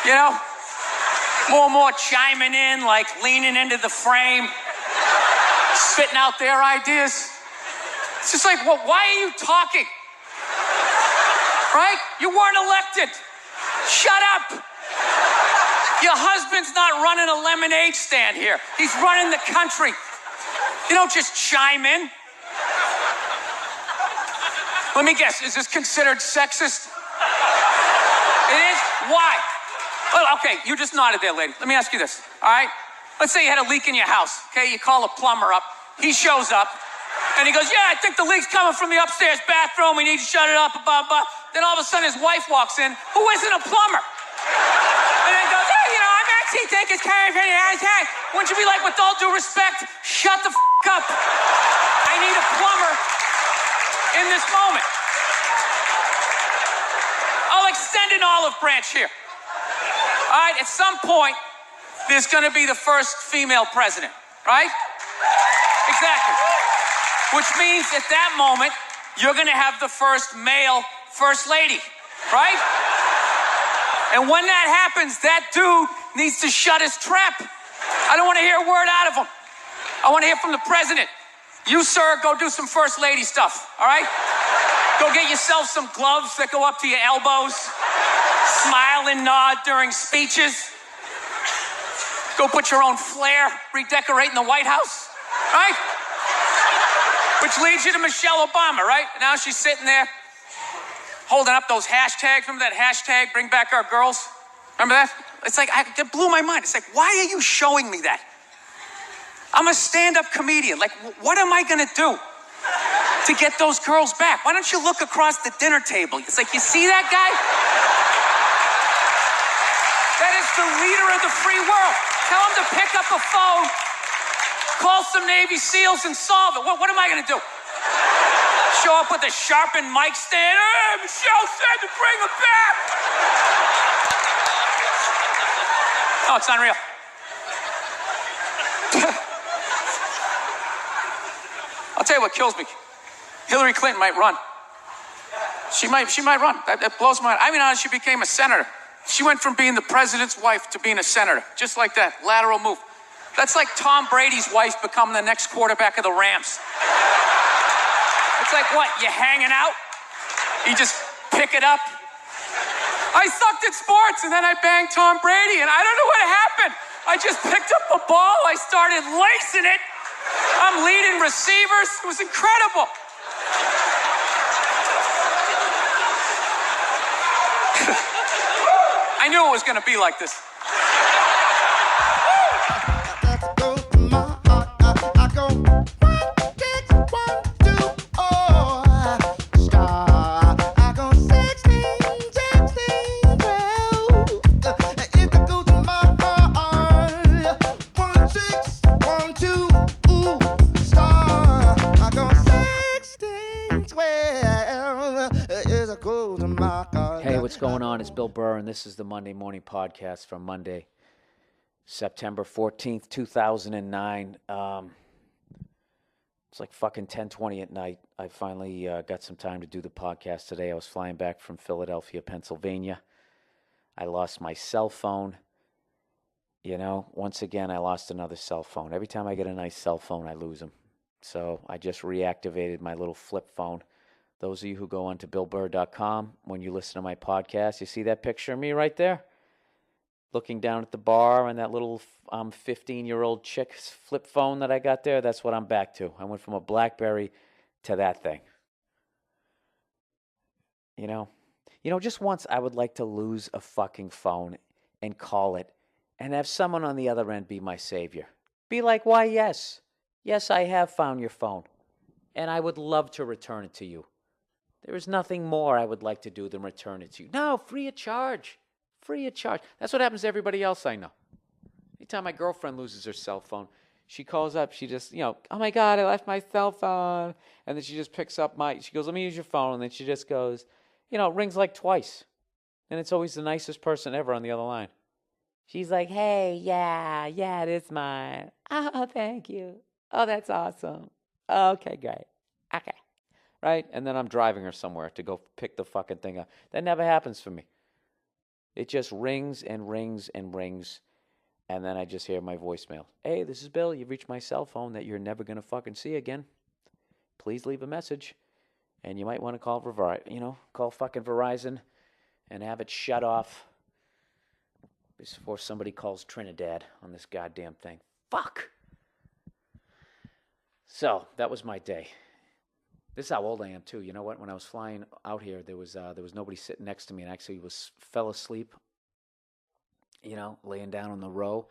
You know? More and more chiming in, like leaning into the frame, spitting out their ideas. It's just like, well, why are you talking? Right? You weren't elected. Shut up. Your husband's not running a lemonade stand here. He's running the country. You don't just chime in. Let me guess, is this considered sexist? It is? Why? Oh, okay, you just nodded there, lady. Let me ask you this, all right? Let's say you had a leak in your house, okay? You call a plumber up. He shows up, and he goes, yeah, I think the leak's coming from the upstairs bathroom. We need to shut it up, blah, blah. Then all of a sudden his wife walks in, who isn't a plumber. And then goes, hey, you know, I'm actually thinking it's kind of pretty nice. Wouldn't you be like, with all due respect, shut the up. I need a plumber in this moment. I'll extend an olive branch here. All right, at some point, there's going to be the first female president, right? Exactly. Which means at that moment, you're going to have the first male first lady, right? And when that happens, that dude needs to shut his trap. I don't want to hear a word out of him. I want to hear from the president. You, sir, go do some first lady stuff, all right? Go get yourself some gloves that go up to your elbows. Smile and nod during speeches. Go put your own flair redecorating the White House. Right? Which leads you to Michelle Obama, right? Now she's sitting there holding up those hashtags. Remember that hashtag, bring back our girls? Remember that? It's like, it blew my mind. It's like, why are you showing me that? I'm a stand-up comedian. Like, what am I going to do to get those girls back? Why don't you look across the dinner table? It's like, you see that guy? That is the leader of the free world. Tell him to pick up a phone, call some Navy SEALs and solve it. What am I going to do? Show up with a sharpened mic stand? Hey, Michelle said to bring him back. No, it's unreal. I'll tell you what kills me. Hillary Clinton might run. She might run. That blows my mind. I mean, honestly, she became a senator. She went from being the president's wife to being a senator. Just like that. Lateral move. That's like Tom Brady's wife becoming the next quarterback of the Rams. It's like, what, you hanging out? You just pick it up? I sucked at sports, and then I banged Tom Brady, and I don't know what happened. I just picked up a ball. I started lacing it. I'm leading receivers. It was incredible. I knew it was going to be like this. Let's go to my heart. I go 1, 6, 1, 2, oh, star. I go 16, 16, 12. If I go to my heart, 1, 6, 1, 2, ooh, star. I go 16, 12. If I go to my heart. Hey, what's going on? It's Bill Burr, and this is the Monday Morning Podcast from Monday, September 14th, 2009. It's like fucking 10:20 at night. I finally got some time to do the podcast today. I was flying back from Philadelphia, Pennsylvania. I lost my cell phone. You know, once again, I lost another cell phone. Every time I get a nice cell phone, I lose them. So I just reactivated my little flip phone. Those of you who go onto BillBurr.com, when you listen to my podcast, you see that picture of me right there? Looking down at the bar and that little 15-year-old chick's flip phone that I got there, that's what I'm back to. I went from a BlackBerry to that thing. You know, just once I would like to lose a fucking phone and call it and have someone on the other end be my savior. Be like, why, yes, I have found your phone, and I would love to return it to you. There is nothing more I would like to do than return it to you. No, free of charge. Free of charge. That's what happens to everybody else I know. Anytime my girlfriend loses her cell phone, she calls up, she just, oh my God, I left my cell phone. And then she just picks up she goes, let me use your phone. And then she just goes, it rings like twice. And it's always the nicest person ever on the other line. She's like, hey, yeah, it is mine. Oh, thank you. Oh, that's awesome. Okay, great. Okay. Right? And then I'm driving her somewhere to go pick the fucking thing up. That never happens for me. It just rings and rings and rings, and then I just hear my voicemail. Hey, this is Bill. You've reached my cell phone that you're never going to fucking see again. Please leave a message. And you might want to call call fucking Verizon and have it shut off before somebody calls Trinidad on this goddamn thing. Fuck! So, that was my day. This is how old I am, too. You know what? When I was flying out here, there was nobody sitting next to me, and actually fell asleep, laying down on the row.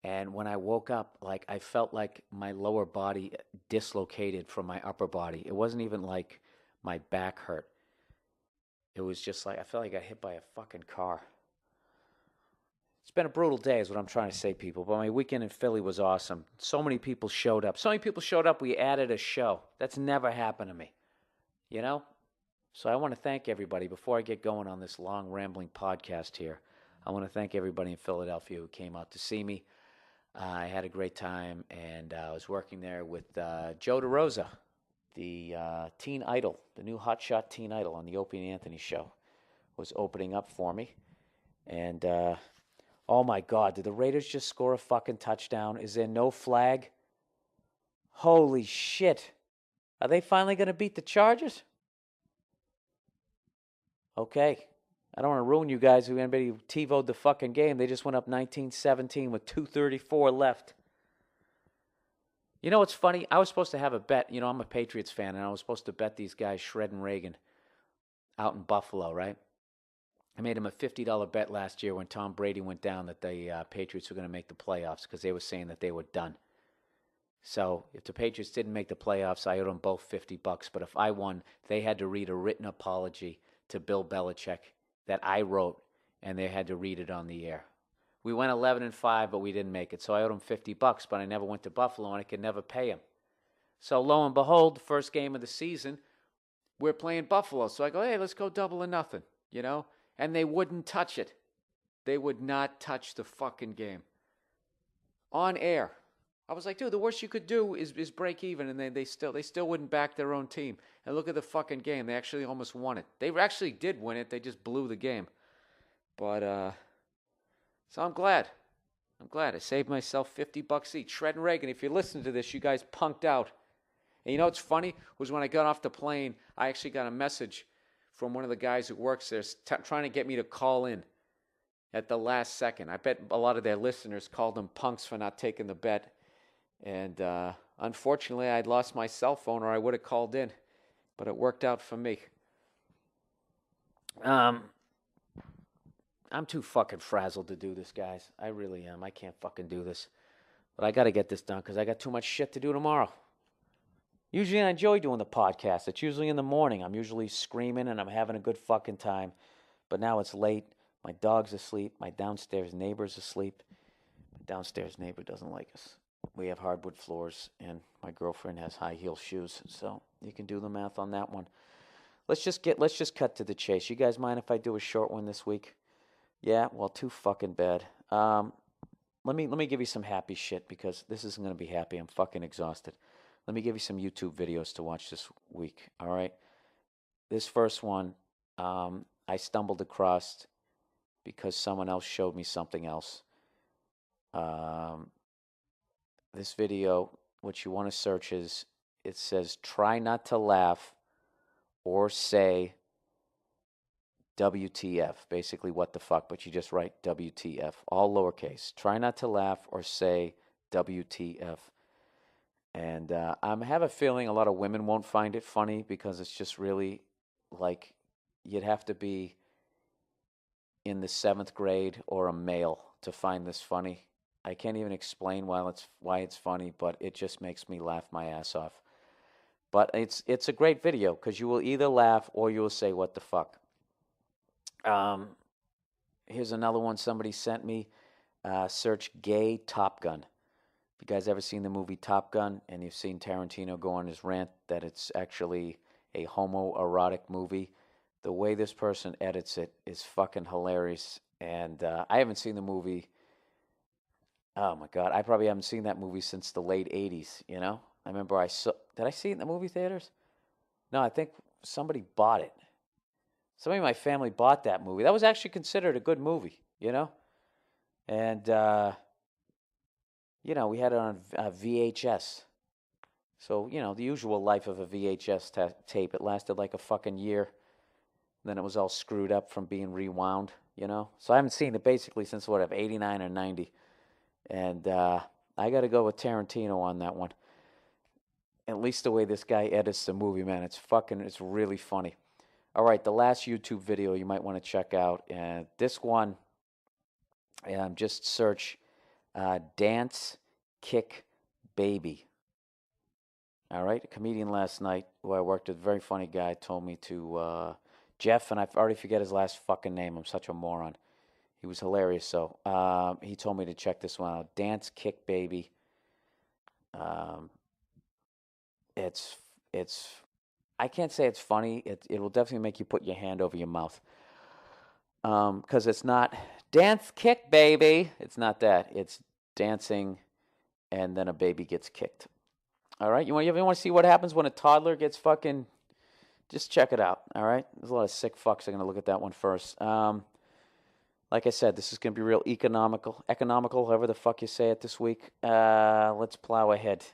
And when I woke up, I felt like my lower body dislocated from my upper body. It wasn't even like my back hurt. It was just like I felt like I got hit by a fucking car. It's been a brutal day is what I'm trying to say, people. But my weekend in Philly was awesome. So many people showed up. We added a show. That's never happened to me. So I want to thank everybody. Before I get going on this long, rambling podcast here, I want to thank everybody in Philadelphia who came out to see me. I had a great time, and I was working there with Joe DeRosa, the teen idol, the new hotshot teen idol on the Opie and Anthony show, was opening up for me. And oh my God, did the Raiders just score a fucking touchdown? Is there no flag? Holy shit. Are they finally going to beat the Chargers? Okay. I don't want to ruin you guys who anybody who TiVo'd the fucking game. They just went up 19-17 with 2:34 left. You know what's funny? I was supposed to have a bet. You know, I'm a Patriots fan, and I was supposed to bet these guys Shred and Reagan out in Buffalo, right? I made him a $50 bet last year when Tom Brady went down that the Patriots were going to make the playoffs because they were saying that they were done. So if the Patriots didn't make the playoffs, I owed them both $50. But if I won, they had to read a written apology to Bill Belichick that I wrote, and they had to read it on the air. We went 11-5, but we didn't make it. So I owed him $50, but I never went to Buffalo, and I could never pay him. So lo and behold, the first game of the season, we're playing Buffalo. So I go, hey, let's go double or nothing, you know? And they wouldn't touch it. They would not touch the fucking game. On air. I was like, dude, the worst you could do is break even, and they still wouldn't back their own team. And look at the fucking game. They actually almost won it. They actually did win it. They just blew the game. But, so I'm glad. I saved myself $50 each. Shred and Reagan, if you listen to this, you guys punked out. And you know what's funny? Was when I got off the plane, I actually got a message from one of the guys who works there trying to get me to call in at the last second. I bet a lot of their listeners called them punks for not taking the bet. And unfortunately, I'd lost my cell phone, or I would have called in. But it worked out for me. I'm too fucking frazzled to do this, guys. I really am. I can't fucking do this. But I got to get this done because I got too much shit to do tomorrow. Usually I enjoy doing the podcast. It's usually in the morning. I'm usually screaming and I'm having a good fucking time. But now it's late. My dog's asleep. My downstairs neighbor's asleep. My downstairs neighbor doesn't like us. We have hardwood floors, and my girlfriend has high heel shoes. So you can do the math on that one. Let's just cut to the chase. You guys mind if I do a short one this week? Yeah, well, too fucking bad. Let me give you some happy shit because this isn't going to be happy. I'm fucking exhausted. Let me give you some YouTube videos to watch this week, all right? This first one, I stumbled across because someone else showed me something else. This video, what you want to search is, it says, try not to laugh or say WTF, basically what the fuck, but you just write WTF, all lowercase. Try not to laugh or say WTF. And I have a feeling a lot of women won't find it funny because it's just really like you'd have to be in the 7th grade or a male to find this funny. I can't even explain why it's funny, but it just makes me laugh my ass off. But it's a great video because you will either laugh or you will say, what the fuck. Here's another one somebody sent me. Search gay Top Gun. If you guys ever seen the movie Top Gun and you've seen Tarantino go on his rant that it's actually a homoerotic movie, the way this person edits it is fucking hilarious. And I haven't seen the movie. Oh my God, I probably haven't seen that movie since the late 80s, you know? I remember did I see it in the movie theaters? No, I think somebody bought it. Somebody in my family bought that movie. That was actually considered a good movie, you know? And, you know, we had it on VHS. So, you know, the usual life of a VHS tape. It lasted like a fucking year. Then it was all screwed up from being rewound, you know? So I haven't seen it basically since, 89 or 90. And I got to go with Tarantino on that one. At least the way this guy edits the movie, man, it's really funny. All right, the last YouTube video you might want to check out. This one, just search Dance Kick Baby. All right, a comedian last night who I worked with, a very funny guy, told me to, Jeff, and I already forget his last fucking name. I'm such a moron. He was hilarious, so he told me to check this one out. Dance Kick Baby. It's I can't say it's funny. It will definitely make you put your hand over your mouth. Because it's not dance kick baby. It's not that. It's dancing and then a baby gets kicked. All right? You ever want to see what happens when a toddler gets fucking... Just check it out, all right? There's a lot of sick fucks. I'm going to look at that one first. Like I said, this is going to be real economical, however the fuck you say it this week. Let's plow ahead.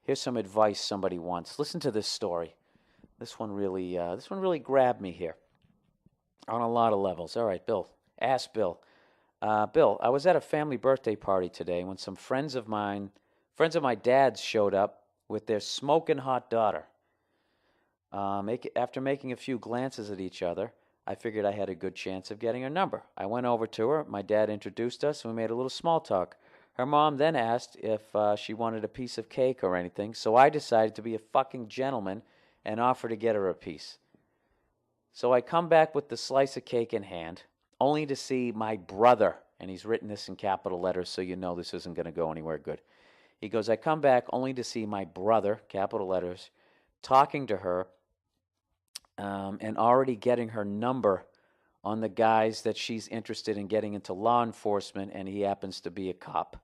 Here's some advice somebody wants. Listen to this story. This one really grabbed me here on a lot of levels. All right, Bill. Ask Bill. Bill, I was at a family birthday party today when some friends of mine Friends of my dad's showed up with their smoking hot daughter. After making a few glances at each other, I figured I had a good chance of getting her number. I went over to her. My dad introduced us, and we made a little small talk. Her mom then asked if she wanted a piece of cake or anything, so I decided to be a fucking gentleman and offer to get her a piece. So I come back with the slice of cake in hand, only to see my brother, and he's written this in capital letters, so you know this isn't going to go anywhere good. He goes, I come back only to see my brother, capital letters, talking to her and already getting her number on the guys that she's interested in getting into law enforcement, and he happens to be a cop.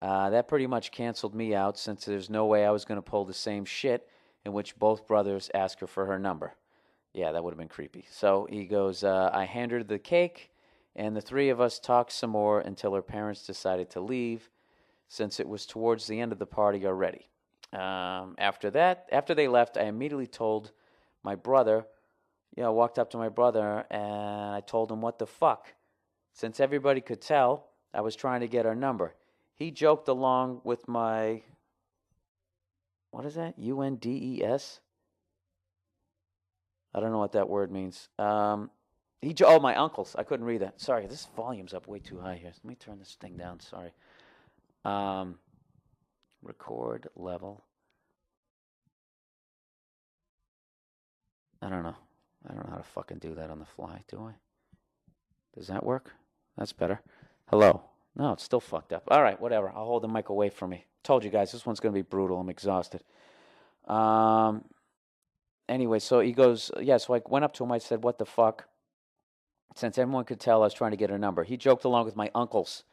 That pretty much canceled me out, since there's no way I was going to pull the same shit in which both brothers ask her for her number. Yeah, that would have been creepy. So he goes, I hand her the cake, and the three of us talked some more until her parents decided to leave, since it was towards the end of the party already. After they left, I immediately told my brother, walked up to my brother, and I told him what the fuck. Since everybody could tell, I was trying to get her number. He joked along with my, what is that, UNDES? I don't know what that word means. My uncles. I couldn't read that. Sorry, this volume's up way too high here. Let me turn this thing down. Sorry. Record level. I don't know. I don't know how to fucking do that on the fly, do I? Does that work? That's better. Hello. No, it's still fucked up. All right, whatever. I'll hold the mic away from me. Told you guys, this one's going to be brutal. I'm exhausted. Anyway, so he goes, so I went up to him. I said, what the fuck? Since everyone could tell I was trying to get her number. He joked along with my uncles,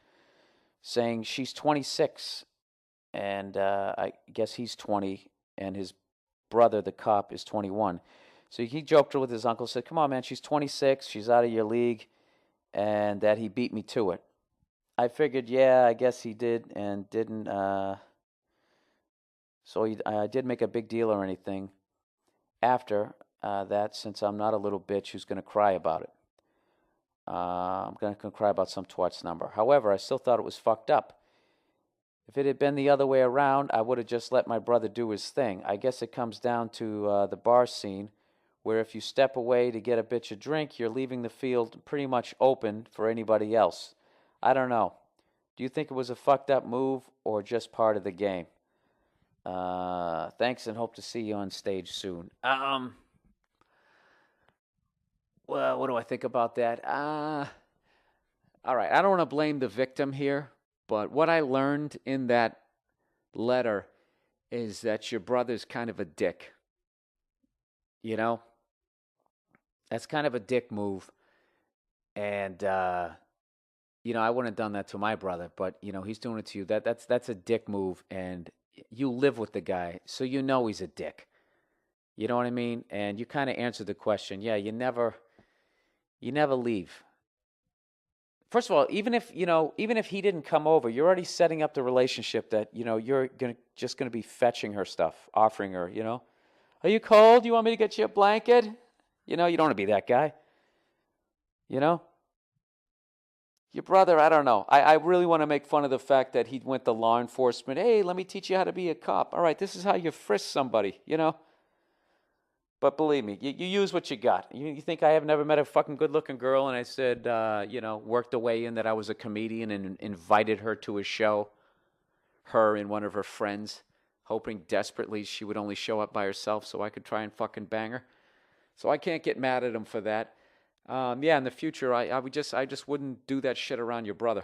saying she's 26, and I guess he's 20, and his brother, the cop, is 21. So he joked with his uncle, said, come on, man, she's 26, she's out of your league, and that he beat me to it. I figured, I guess he did, and didn't, I didn't make a big deal or anything after that, since I'm not a little bitch who's going to cry about it. I'm going to cry about some twat's number. However, I still thought it was fucked up. If it had been the other way around, I would have just let my brother do his thing. I guess it comes down to the bar scene, where if you step away to get a bitch a drink, you're leaving the field pretty much open for anybody else. I don't know. Do you think it was a fucked up move or just part of the game? Thanks, and hope to see you on stage soon. Well, what do I think about that? All right, I don't want to blame the victim here, but what I learned in that letter is that your brother's kind of a dick. That's kind of a dick move. And, I wouldn't have done that to my brother, but, he's doing it to you. That's a dick move, and you live with the guy, so he's a dick. You know what I mean? And you kind of answered the question. Yeah, you never leave. First of all, even if he didn't come over, you're already setting up the relationship that, you're just going to be fetching her stuff, offering her, Are you cold? You want me to get you a blanket? You don't want to be that guy. Your brother, I don't know. I really want to make fun of the fact that he went to law enforcement. Hey, let me teach you how to be a cop. All right, this is how you frisk somebody, But believe me, you use what you got. You think I have never met a fucking good-looking girl and I said, worked the way in that I was a comedian and invited her to a show, her and one of her friends, hoping desperately she would only show up by herself so I could try and fucking bang her. So I can't get mad at him for that. In the future, I just wouldn't do that shit around your brother.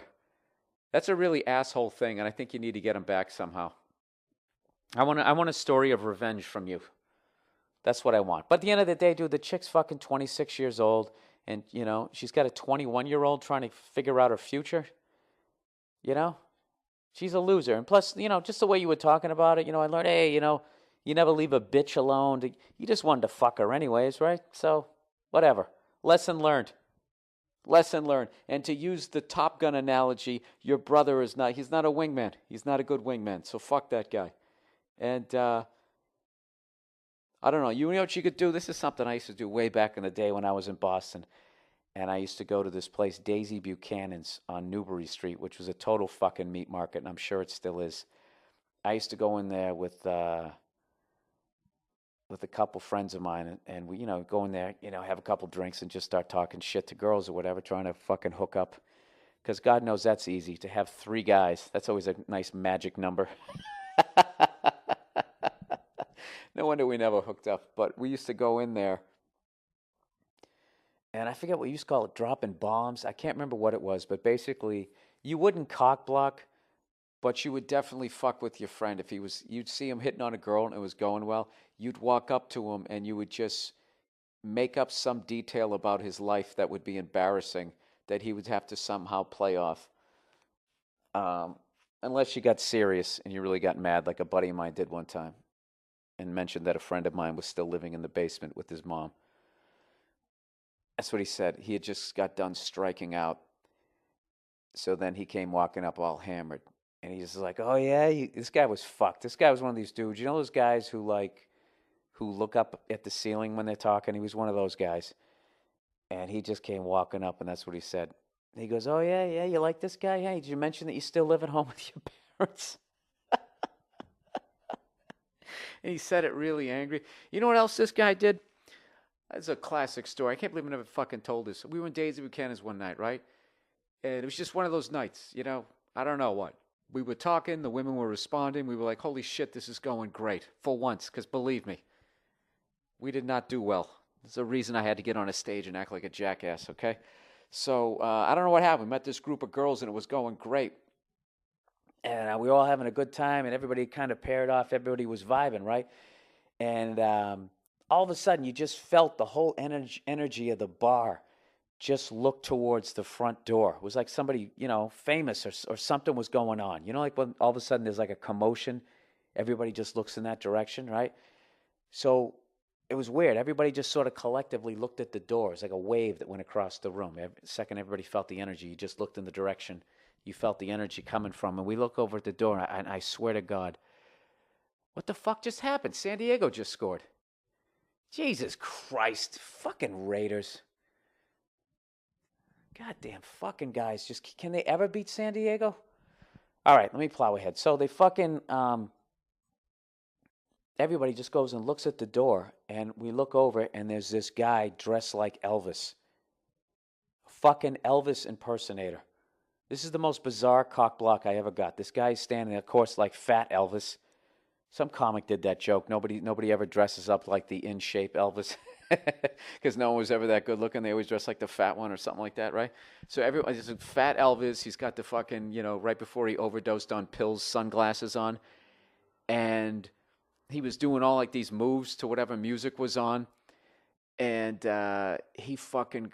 That's a really asshole thing, and I think you need to get him back somehow. I want a story of revenge from you. That's what I want. But at the end of the day, dude, the chick's fucking 26 years old, and, she's got a 21-year-old trying to figure out her future. She's a loser. And plus, just the way you were talking about it, I learned, hey, you never leave a bitch alone. You just wanted to fuck her anyways, right? So, whatever. Lesson learned. And to use the Top Gun analogy, your brother he's not a wingman. He's not a good wingman, so fuck that guy. And, I don't know. You know what you could do? This is something I used to do way back in the day when I was in Boston. And I used to go to this place, Daisy Buchanan's on Newbury Street, which was a total fucking meat market, and I'm sure it still is. I used to go in there with a couple friends of mine, and we, go in there, have a couple drinks and just start talking shit to girls or whatever, trying to fucking hook up. Because God knows that's easy. To have 3 guys, that's always a nice magic number. No wonder we never hooked up. But we used to go in there, and I forget what you used to call it, dropping bombs. I can't remember what it was, but basically, you wouldn't cock block, but you would definitely fuck with your friend. If you'd see him hitting on a girl and it was going well, you'd walk up to him and you would just make up some detail about his life that would be embarrassing that he would have to somehow play off. Unless you got serious and you really got mad, like a buddy of mine did one time, and mentioned that a friend of mine was still living in the basement with his mom. That's what he said. He had just got done striking out. So then he came walking up all hammered. And he's like, oh, yeah, this guy was fucked. This guy was one of these dudes. You know those guys who look up at the ceiling when they're talking? He was one of those guys. And he just came walking up, and that's what he said. He goes, oh, yeah, you like this guy? Hey, did you mention that you still live at home with your parents? And he said it really angry. You know what else this guy did? It's a classic story. I can't believe I never fucking told this. We were in Daisy Buchanan's one night, right? And it was just one of those nights, I don't know what. We were talking, the women were responding. We were like, holy shit, this is going great. For once, because believe me, we did not do well. There's a reason I had to get on a stage and act like a jackass, okay? So I don't know what happened. We met this group of girls, and it was going great. And we were all having a good time, and everybody kind of paired off. Everybody was vibing, right? And all of a sudden, you just felt the whole energy of the bar just look towards the front door. It was like somebody, famous or something was going on. Like when all of a sudden there's like a commotion, everybody just looks in that direction, right? So it was weird. Everybody just sort of collectively looked at the door. It was like a wave that went across the room. Every second everybody felt the energy. You just looked in the direction you felt the energy coming from. And we look over at the door, and I swear to God, what the fuck just happened? San Diego just scored. Jesus Christ. Fucking Raiders. Goddamn fucking guys. Just can they ever beat San Diego? All right, let me plow ahead. So they fucking everybody just goes and looks at the door, and we look over, and there's this guy dressed like Elvis. Fucking Elvis impersonator. This is the most bizarre cock block I ever got. This guy's standing there, of course, like Fat Elvis. Some comic did that joke. Nobody ever dresses up like the in-shape Elvis. Because no one was ever that good looking. They always dress like the fat one or something like that, right? So everyone's a Fat Elvis. He's got the fucking, right before he overdosed on pills, sunglasses on. And he was doing all like these moves to whatever music was on. And he fucking,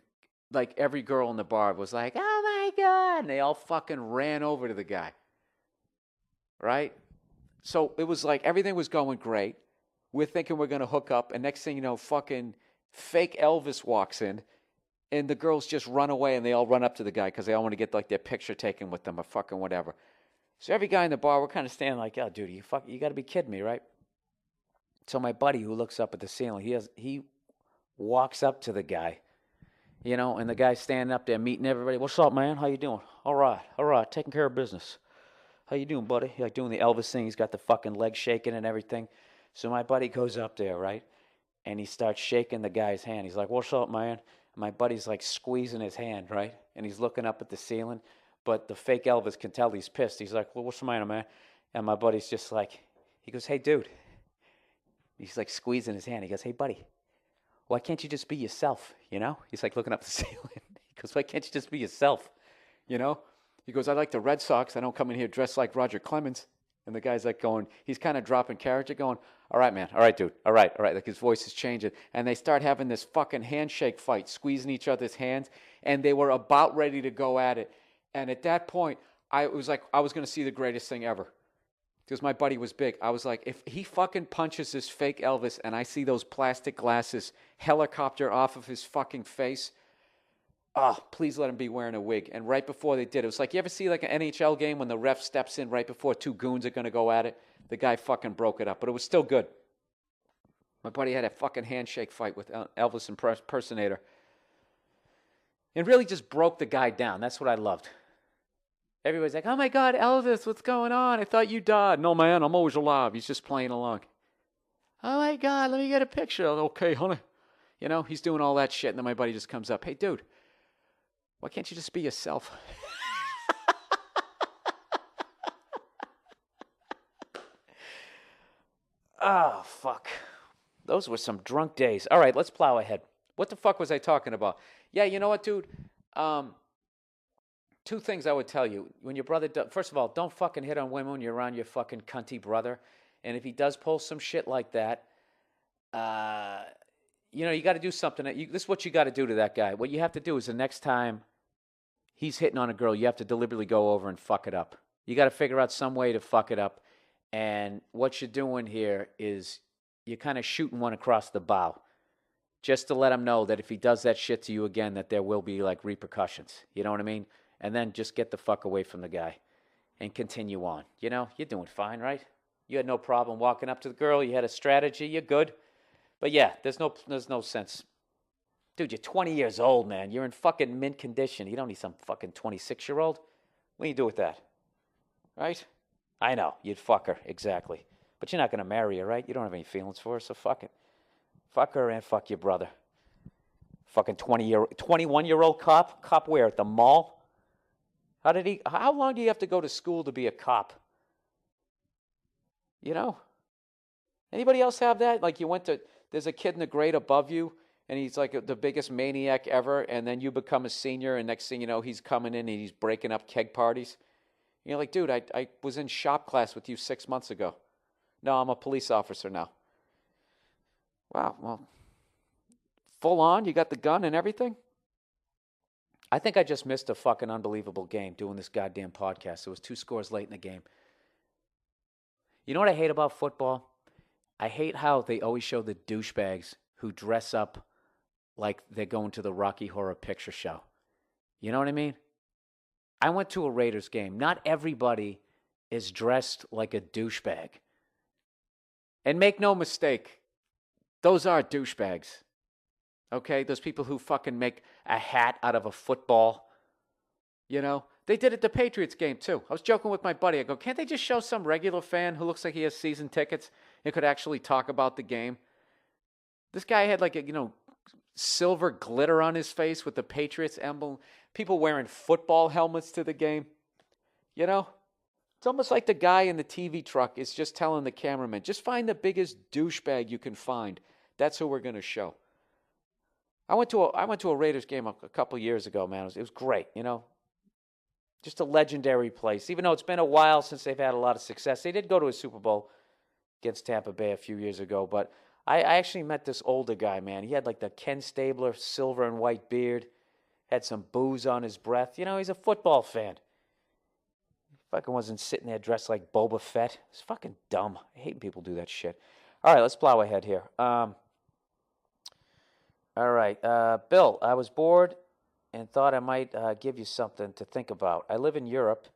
like every girl in the bar was like, oh my God. And they all fucking ran over to the guy. Right? So it was like everything was going great. We're thinking we're going to hook up. And next thing you know, fucking fake Elvis walks in. And the girls just run away, and they all run up to the guy because they all want to get like their picture taken with them or fucking whatever. So every guy in the bar, we're kind of standing like, oh, dude, you got to be kidding me, right? So my buddy who looks up at the ceiling, he walks up to the guy, and the guy's standing up there meeting everybody. What's up, man? How you doing? All right, taking care of business. How you doing, buddy? Like doing the Elvis thing. He's got the fucking leg shaking and everything. So my buddy goes up there, right? And he starts shaking the guy's hand. He's like, what's up, man? And my buddy's like squeezing his hand, right? And he's looking up at the ceiling. But the fake Elvis can tell he's pissed. He's like, well, what's the matter, man? And my buddy's just like, he goes, hey, dude. He's like squeezing his hand. He goes, hey, buddy, why can't you just be yourself, He's like looking up the ceiling. He goes, why can't you just be yourself, He goes, I like the Red Sox. I don't come in here dressed like Roger Clemens. And the guy's like going, he's kind of dropping character going, all right, man. All right, dude. All right. Like his voice is changing. And they start having this fucking handshake fight, squeezing each other's hands. And they were about ready to go at it. And at that point, I was like, I was going to see the greatest thing ever. Because my buddy was big. I was like, if he fucking punches this fake Elvis and I see those plastic glasses helicopter off of his fucking face, please let him be wearing a wig. And right before they did, it was like, you ever see like an NHL game when the ref steps in right before two goons are going to go at it? The guy fucking broke it up, but it was still good. My buddy had a fucking handshake fight with Elvis impersonator. It really just broke the guy down. That's what I loved. Everybody's like, oh my God, Elvis, what's going on? I thought you died. No, man, I'm always alive. He's just playing along. Oh my God, let me get a picture. Okay, honey. You know, he's doing all that shit. And then my buddy just comes up. Hey, dude, why can't you just be yourself? Oh, fuck. Those were some drunk days. All right, let's plow ahead. What the fuck was I talking about? Yeah, you know what, dude? Two things I would tell you. When your brother first of all, don't fucking hit on women when you're around your fucking cunty brother. And if he does pull some shit like that, you know, you got to do something. This is what you got to do to that guy. What you have to do is the next time he's hitting on a girl, you have to deliberately go over and fuck it up. You got to figure out some way to fuck it up. And what you're doing here is you're kind of shooting one across the bow, just to let him know that if he does that shit to you again, that there will be like repercussions. You know what I mean? And then just get the fuck away from the guy and continue on. You know, you're doing fine, right? You had no problem walking up to the girl. You had a strategy. You're good. But yeah, there's no sense. Dude, you're 20 years old, man. You're in fucking mint condition. You don't need some fucking 26-year-old. What do you do with that? Right? I know, you'd fuck her, exactly. But you're not going to marry her, right? You don't have any feelings for her, so fuck it. Fuck her and fuck your brother. Fucking 21-year-old cop? Cop where? At the mall? How long do you have to go to school to be a cop? You know? Anybody else have that? Like there's a kid in the grade above you, and he's like the biggest maniac ever, and then you become a senior, and next thing you know, he's coming in and he's breaking up keg parties. You're like, dude, I was in shop class with you 6 months ago. No, I'm a police officer now. Wow, well, full on? You got the gun and everything? I think I just missed a fucking unbelievable game doing this goddamn podcast. It was 2 scores late in the game. You know what I hate about football? I hate how they always show the douchebags who dress up like they're going to the Rocky Horror Picture Show. You know what I mean? I went to a Raiders game. Not everybody is dressed like a douchebag. And make no mistake, those are douchebags. Okay? Those people who fucking make a hat out of a football. You know? They did it at the Patriots game, too. I was joking with my buddy. I go, can't they just show some regular fan who looks like he has season tickets and could actually talk about the game? This guy had like a, silver glitter on his face with the Patriots emblem. People wearing football helmets to the game. You know? It's almost like the guy in the TV truck is just telling the cameraman, just find the biggest douchebag you can find. That's who we're going to show. I went to a Raiders game a couple years ago, man. It was great, Just a legendary place. Even though it's been a while since they've had a lot of success. They did go to a Super Bowl against Tampa Bay a few years ago, but I actually met this older guy, man. He had like the Ken Stabler silver and white beard, had some booze on his breath. He's a football fan. He fucking wasn't sitting there dressed like Boba Fett. It's fucking dumb. I hate when people do that shit. All right, let's plow ahead here. All right, Bill, I was bored and thought I might give you something to think about. I live in Europe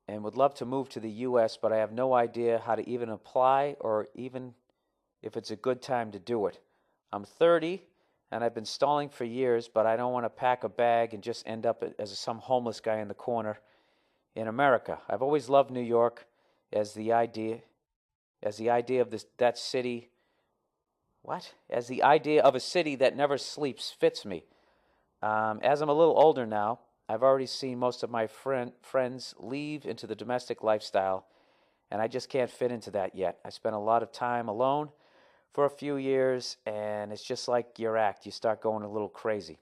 and would love to move to the U.S., but I have no idea how to even apply or even if it's a good time to do it. I'm 30, and I've been stalling for years, but I don't want to pack a bag and just end up as some homeless guy in the corner in America. I've always loved New York as the idea of that city. What? As the idea of a city that never sleeps fits me. As I'm a little older now, I've already seen most of my friends leave into the domestic lifestyle, and I just can't fit into that yet. I spent a lot of time alone for a few years, and it's just like your act. You start going a little crazy.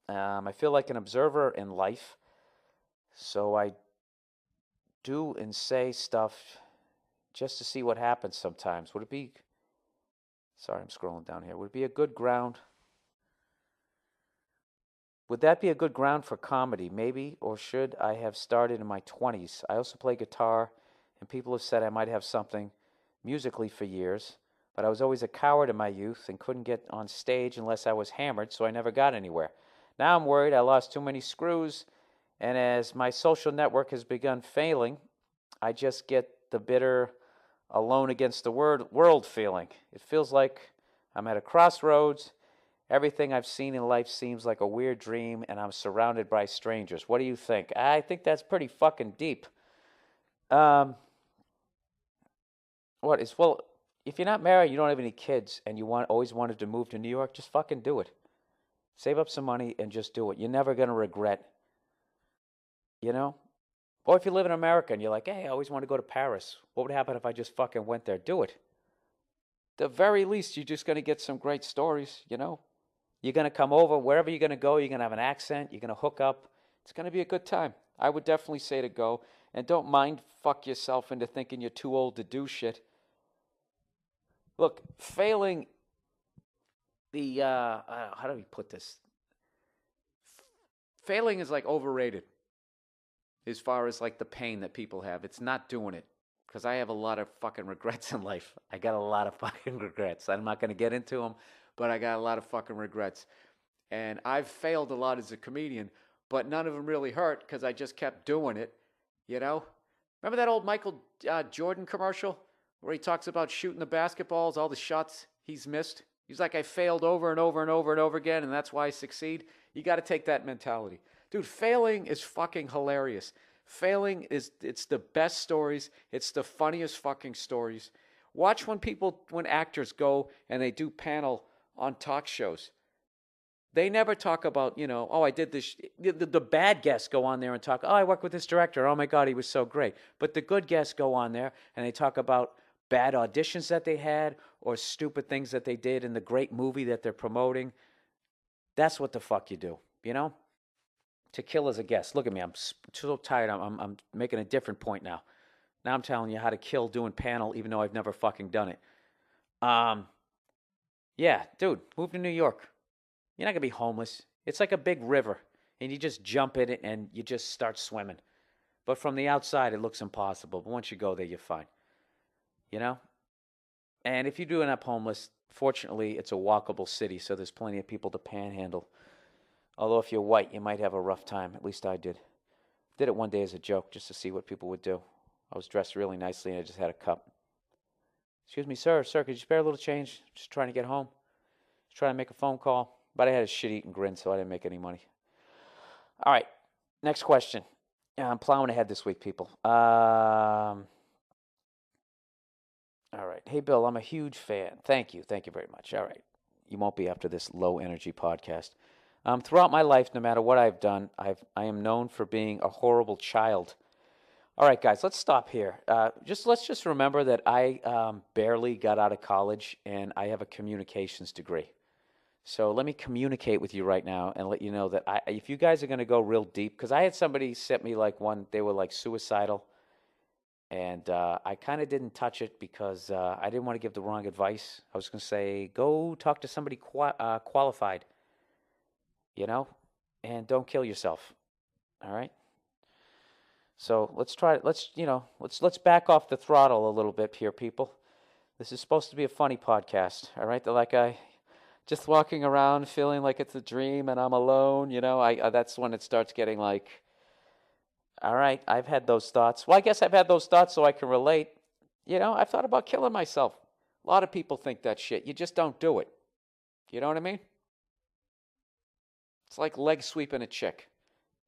I feel like an observer in life, so I do and say stuff just to see what happens sometimes. Would it be... Sorry, I'm scrolling down here. Would that be a good ground for comedy? Maybe, or should I have started in my 20s? I also play guitar, and people have said I might have something musically for years, but I was always a coward in my youth and couldn't get on stage unless I was hammered, so I never got anywhere. Now I'm worried I lost too many screws, and as my social network has begun failing, I just get the bitter alone against the world feeling. It feels like I'm at a crossroads, Everything I've seen in life seems like a weird dream, and I'm surrounded by strangers. What do you think? I think that's pretty fucking deep. Well, if you're not married, you don't have any kids, and you always wanted to move to New York, just fucking do it. Save up some money and just do it. You're never going to regret, you know? Or if you live in America and you're like, hey, I always want to go to Paris. What would happen if I just fucking went there? Do it. The very least, you're just going to get some great stories, you know? You're going to come over, wherever you're going to go, you're going to have an accent, you're going to hook up. It's going to be a good time. I would definitely say to go. And don't mind fuck yourself into thinking you're too old to do shit. Look, failing the, how do we put this? Failing is like overrated as far as like the pain that people have. It's not doing it. Because I have a lot of fucking regrets in life. I got a lot of fucking regrets. I'm not going to get into them, but I got a lot of fucking regrets. And I've failed a lot as a comedian, but none of them really hurt because I just kept doing it, you know? Remember that old Michael Jordan commercial where he talks about shooting the basketballs, all the shots he's missed? He's like, I failed over and over and over and over again, and that's why I succeed. You got to take that mentality. Dude, failing is fucking hilarious. Failing it's the best stories. It's the funniest fucking stories. Watch when actors go and they do panel on talk shows. They never talk about, oh, I did this. The bad guests go on there and talk, oh, I worked with this director. Oh, my God, he was so great. But the good guests go on there and they talk about bad auditions that they had or stupid things that they did in the great movie that they're promoting. That's what the fuck you do, you know? To kill as a guest. Look at me. I'm so tired. I'm making a different point now. Now I'm telling you how to kill doing panel even though I've never fucking done it. Yeah, dude, move to New York. You're not going to be homeless. It's like a big river, and you just jump in it, and you just start swimming. But from the outside, it looks impossible. But once you go there, you're fine. You know? And if you do end up homeless, fortunately, it's a walkable city, so there's plenty of people to panhandle. Although if you're white, you might have a rough time. At least I did. Did it one day as a joke, just to see what people would do. I was dressed really nicely, and I just had a cup. Excuse me, sir, could you spare a little change? Just trying to get home. Just trying to make a phone call. But I had a shit-eating grin, so I didn't make any money. All right, next question. I'm plowing ahead this week, people. All right. Hey, Bill, I'm a huge fan. Thank you. Thank you very much. All right. You won't be after this low-energy podcast. Throughout my life, no matter what I've done, I am known for being a horrible child. All right, guys, let's stop here. Let's just remember that I barely got out of college, and I have a communications degree. So let me communicate with you right now and let you know that if you guys are going to go real deep, because I had somebody sent me they were like suicidal, and I kind of didn't touch it because I didn't want to give the wrong advice. I was going to say, go talk to somebody qualified, and don't kill yourself. All right? So let's back off the throttle a little bit here, people. This is supposed to be a funny podcast, all right? Just walking around feeling like it's a dream and I'm alone, that's when it starts getting like, all right, I've had those thoughts. Well, I guess I've had those thoughts so I can relate. I've thought about killing myself. A lot of people think that shit. You just don't do it. You know what I mean? It's like leg sweeping a chick.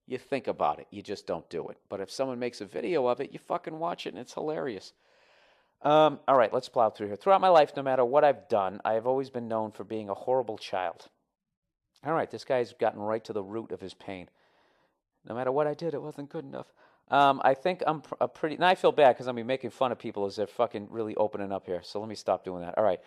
You think about it. You just don't do it. But if someone makes a video of it, you fucking watch it and it's hilarious. All right, let's plow through here. Throughout my life, no matter what I've done, I have always been known for being a horrible child. All right, this guy's gotten right to the root of his pain. No matter what I did, it wasn't good enough. I think I'm now I feel bad because I'm making fun of people as they're fucking really opening up here. So let me stop doing that. All right.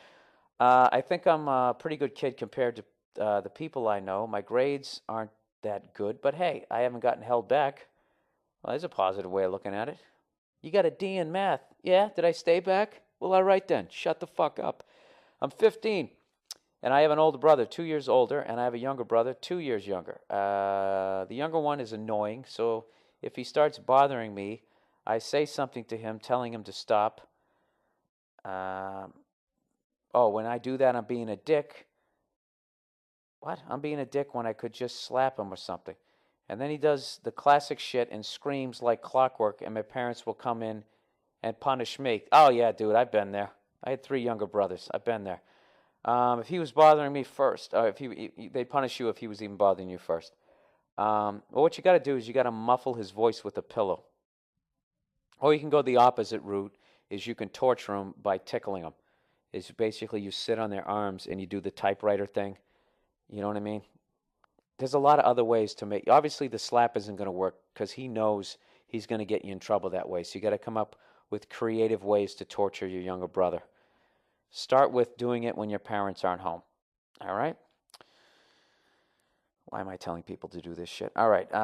I think I'm a pretty good kid compared to the people I know. My grades aren't that good, but hey, I haven't gotten held back. Well, there's a positive way of looking at it. You got a D in math. Yeah? Did I stay back? Well, all right then. Shut the fuck up. I'm 15, and I have an older brother, 2 years older, and I have a younger brother, 2 years younger. The younger one is annoying, so if he starts bothering me, I say something to him, telling him to stop. When I do that, I'm being a dick. What? I'm being a dick when I could just slap him or something. And then he does the classic shit and screams like clockwork, and my parents will come in and punish me. Oh, yeah, dude, I've been there. I had 3 younger brothers. I've been there. If he was bothering me first, or if they'd punish you if he was even bothering you first. Well, what you got to do is you got to muffle his voice with a pillow. Or you can go the opposite route, is you can torture him by tickling him. Is basically you sit on their arms and you do the typewriter thing. You know what I mean? There's a lot of other ways to make. Obviously, the slap isn't going to work because he knows he's going to get you in trouble that way. So you got to come up with creative ways to torture your younger brother. Start with doing it when your parents aren't home. All right? Why am I telling people to do this shit? All right. Where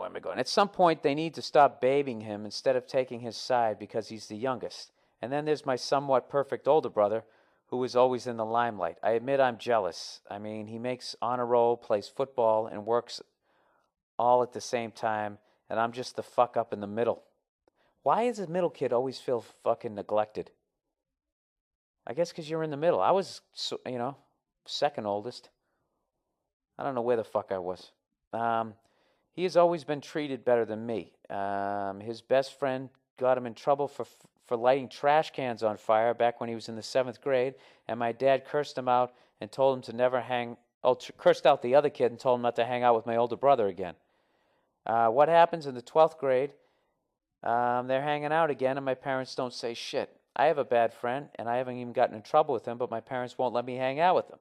am I going? At some point, they need to stop babying him instead of taking his side because he's the youngest. And then there's my somewhat perfect older brother who is always in the limelight. I admit I'm jealous. I mean, he makes honor roll, plays football, and works all at the same time, and I'm just the fuck up in the middle. Why does the middle kid always feel fucking neglected? I guess because you're in the middle. I was, second oldest. I don't know where the fuck I was. He has always been treated better than me. His best friend got him in trouble for lighting trash cans on fire back when he was in the 7th grade, and my dad cursed him out and told him to never cursed out the other kid and told him not to hang out with my older brother again. What happens in the 12th grade? They're hanging out again, and my parents don't say shit. I have a bad friend, and I haven't even gotten in trouble with him, but my parents won't let me hang out with him.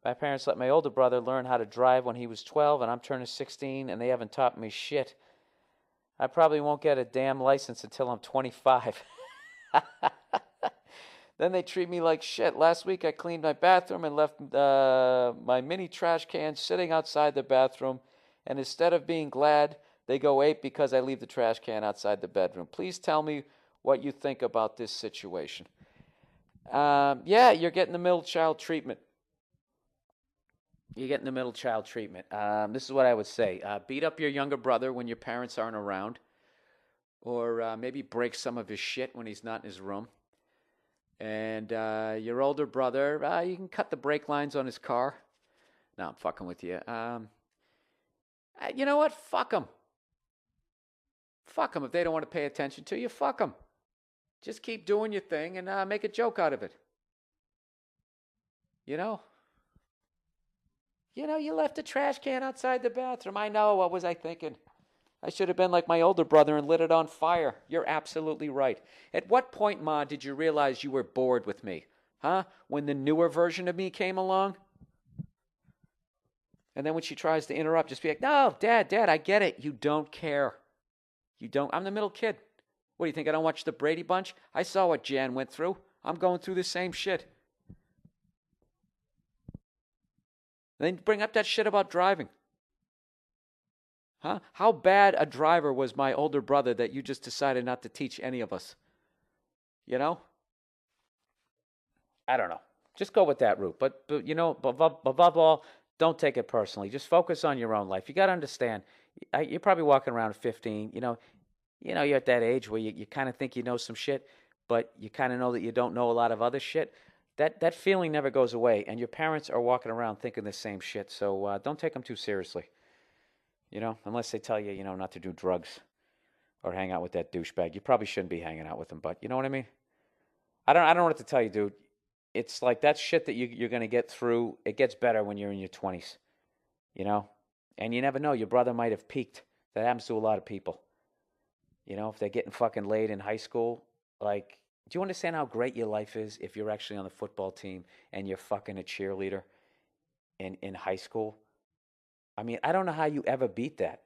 My parents let my older brother learn how to drive when he was 12, and I'm turning 16, and they haven't taught me shit. I probably won't get a damn license until I'm 25. Then they treat me like shit. Last week I cleaned my bathroom and left my mini trash can sitting outside the bathroom, and instead of being glad, they go ape because I leave the trash can outside the bedroom. Please tell me what you think about this situation. Yeah, you're getting the middle child treatment. You're getting the middle child treatment. This is what I would say. Beat up your younger brother when your parents aren't around. Or maybe break some of his shit when he's not in his room. And your older brother, you can cut the brake lines on his car. No, I'm fucking with you. You know what? Fuck them. Fuck them. If they don't want to pay attention to you, fuck them. Just keep doing your thing and make a joke out of it. You know, you left a trash can outside the bathroom. I know. What was I thinking? I should have been like my older brother and lit it on fire. You're absolutely right. At what point, Ma, did you realize you were bored with me? Huh? When the newer version of me came along? And then when she tries to interrupt, just be like, no, Dad, I get it. You don't care. You don't. I'm the middle kid. What, do you think I don't watch the Brady Bunch? I saw what Jan went through. I'm going through the same shit. Then bring up that shit about driving. Huh? How bad a driver was my older brother that you just decided not to teach any of us? You know? I don't know. Just go with that route. But above all, don't take it personally. Just focus on your own life. You got to understand, you're probably walking around 15. You're at that age where you kind of think you know some shit, but you kind of know that you don't know a lot of other shit. That feeling never goes away, and your parents are walking around thinking the same shit. So don't take them too seriously. Unless they tell you, not to do drugs or hang out with that douchebag. You probably shouldn't be hanging out with him, but you know what I mean? I don't know what to tell you, dude. It's like that shit that you're going to get through. It gets better when you're in your 20s, And you never know. Your brother might have peaked. That happens to a lot of people. If they're getting fucking laid in high school, like, do you understand how great your life is if you're actually on the football team and you're fucking a cheerleader in high school? I mean, I don't know how you ever beat that.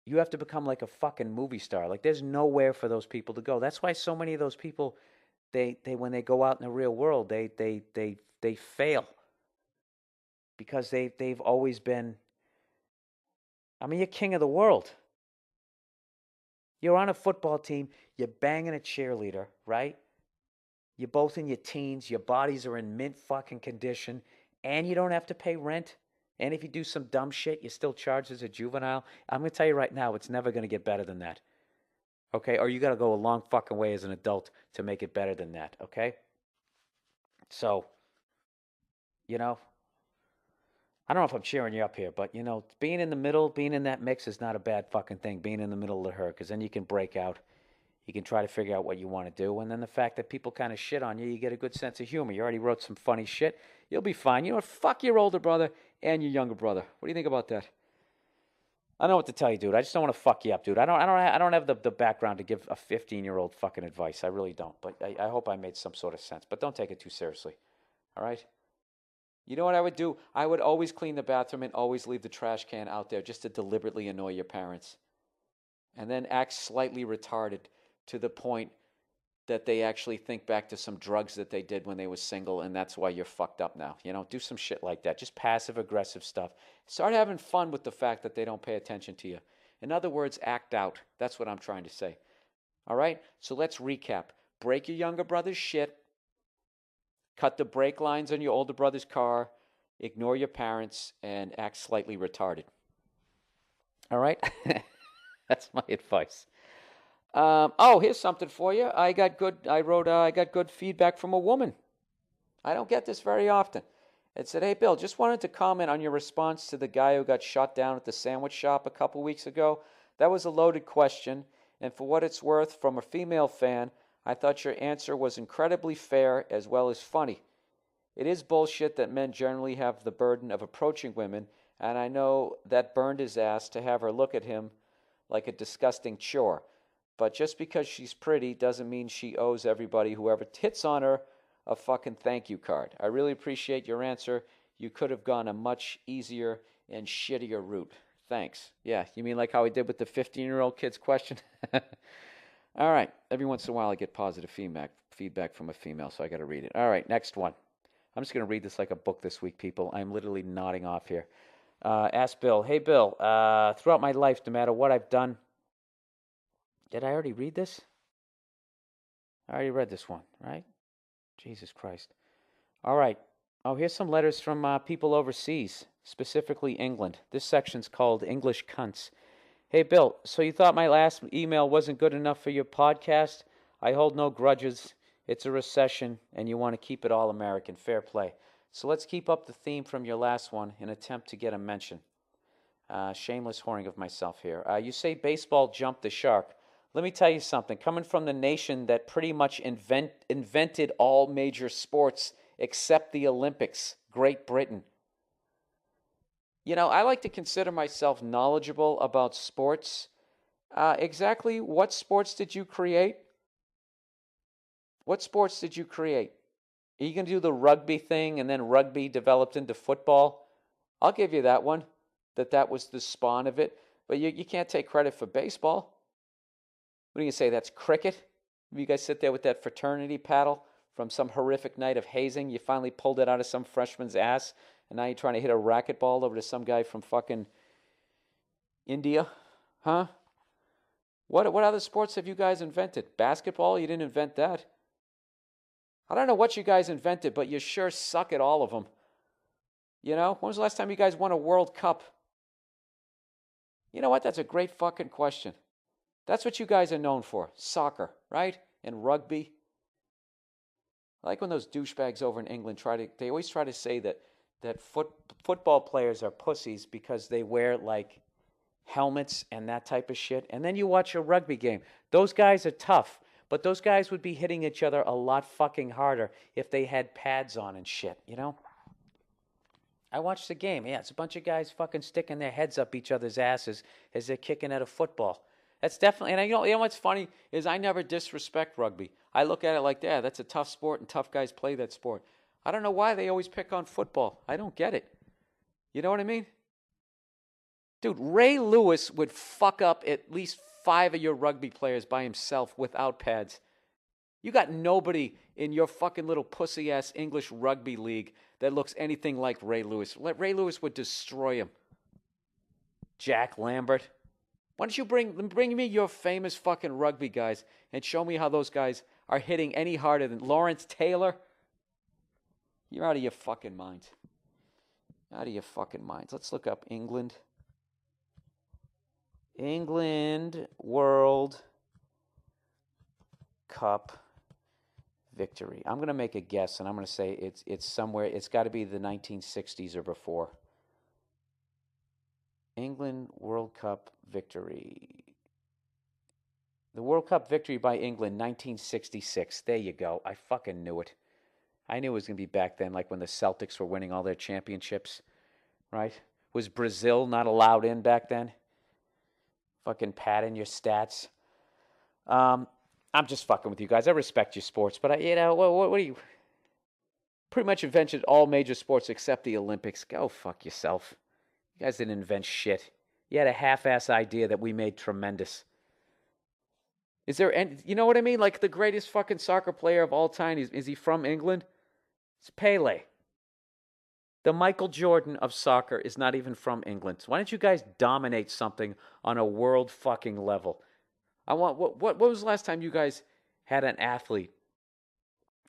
You have to become like a fucking movie star. Like, there's nowhere for those people to go. That's why so many of those people, they when they go out in the real world, they fail. Because they've always been, I mean, you're king of the world. You're on a football team, you're banging a cheerleader, right? You're both in your teens, your bodies are in mint fucking condition, and you don't have to pay rent. And if you do some dumb shit, you're still charged as a juvenile. I'm going to tell you right now, it's never going to get better than that. Okay? Or you got to go a long fucking way as an adult to make it better than that. Okay? So, I don't know if I'm cheering you up here, but, being in the middle, being in that mix is not a bad fucking thing, being in the middle of her, because then you can break out. You can try to figure out what you want to do. And then the fact that people kind of shit on you, you get a good sense of humor. You already wrote some funny shit. You'll be fine. You know what? Fuck your older brother and your younger brother. What do you think about that? I don't know what to tell you, dude. I just don't want to fuck you up, dude. I don't have the background to give a 15-year-old fucking advice. I really don't. But I hope I made some sort of sense. But don't take it too seriously. All right? You know what I would do? I would always clean the bathroom and always leave the trash can out there just to deliberately annoy your parents. And then act slightly retarded to the point that they actually think back to some drugs that they did when they were single, and that's why you're fucked up now. You know, do some shit like that. Just passive-aggressive stuff. Start having fun with the fact that they don't pay attention to you. In other words, act out. That's what I'm trying to say. All right? So let's recap. Break your younger brother's shit. Cut the brake lines on your older brother's car. Ignore your parents, and act slightly retarded. All right? That's my advice. Here's something for you. I got good feedback from a woman. I don't get this very often. It said, "Hey, Bill, just wanted to comment on your response to the guy who got shot down at the sandwich shop a couple weeks ago. That was a loaded question, and for what it's worth, from a female fan, I thought your answer was incredibly fair as well as funny. It is bullshit that men generally have the burden of approaching women, and I know that burned his ass to have her look at him like a disgusting chore. But just because she's pretty doesn't mean she owes everybody who ever hits on her a fucking thank you card. I really appreciate your answer. You could have gone a much easier and shittier route. Thanks." Yeah, you mean like how I did with the 15-year-old kid's question? All right. Every once in a while I get positive feedback from a female, so I got to read it. All right, next one. I'm just going to read this like a book this week, people. I'm literally nodding off here. Ask Bill. "Hey, Bill, throughout my life, no matter what I've done..." Did I already read this? I already read this one, right? Jesus Christ. All right. Oh, here's some letters from people overseas, specifically England. This section's called English Cunts. "Hey, Bill, so you thought my last email wasn't good enough for your podcast? I hold no grudges. It's a recession, and you want to keep it all American. Fair play. So let's keep up the theme from your last one and attempt to get a mention." Shameless whoring of myself here. "You say baseball jumped the shark. Let me tell you something. Coming from the nation that pretty much invented all major sports except the Olympics, Great Britain. You know, I like to consider myself knowledgeable about sports. Exactly what sports did you create? What sports did you create? Are you going to do the rugby thing and then rugby developed into football? I'll give you that one, that was the spawn of it. But you can't take credit for baseball. What do you say, that's cricket? You guys sit there with that fraternity paddle from some horrific night of hazing. You finally pulled it out of some freshman's ass, and now you're trying to hit a racquetball over to some guy from fucking India? Huh? What other sports have you guys invented? Basketball? You didn't invent that. I don't know what you guys invented, but you sure suck at all of them. You know, when was the last time you guys won a World Cup? You know what? That's a great fucking question. That's what you guys are known for. Soccer, right? And rugby. I like when those douchebags over in England they always try to say that football players are pussies because they wear like helmets and that type of shit. And then you watch a rugby game. Those guys are tough, but those guys would be hitting each other a lot fucking harder if they had pads on and shit, you know? I watched the game. Yeah, it's a bunch of guys fucking sticking their heads up each other's asses as they're kicking at a football. That's definitely, and you know what's funny is I never disrespect rugby. I look at it like, yeah, that's a tough sport and tough guys play that sport. I don't know why they always pick on football. I don't get it. You know what I mean? Dude, Ray Lewis would fuck up at least 5 of your rugby players by himself without pads. You got nobody in your fucking little pussy-ass English rugby league that looks anything like Ray Lewis. Ray Lewis would destroy him. Jack Lambert. Why don't you bring me your famous fucking rugby guys and show me how those guys are hitting any harder than Lawrence Taylor? You're out of your fucking minds. Out of your fucking minds. Let's look up England. England World Cup victory. I'm going to make a guess, and I'm going to say it's somewhere. It's got to be the 1960s or before. England World Cup victory. The World Cup victory by England, 1966. There you go. I fucking knew it. I knew it was going to be back then, like when the Celtics were winning all their championships, right? Was Brazil not allowed in back then? Fucking padding your stats. I'm just fucking with you guys. I respect your sports, but what do you... Pretty much invented all major sports except the Olympics. Go fuck yourself. You guys didn't invent shit. You had a half-ass idea that we made tremendous. Is there any... You know what I mean? Like the greatest fucking soccer player of all time, is he from England? It's Pele. The Michael Jordan of soccer is not even from England. So why don't you guys dominate something on a world fucking level? What was the last time you guys had an athlete?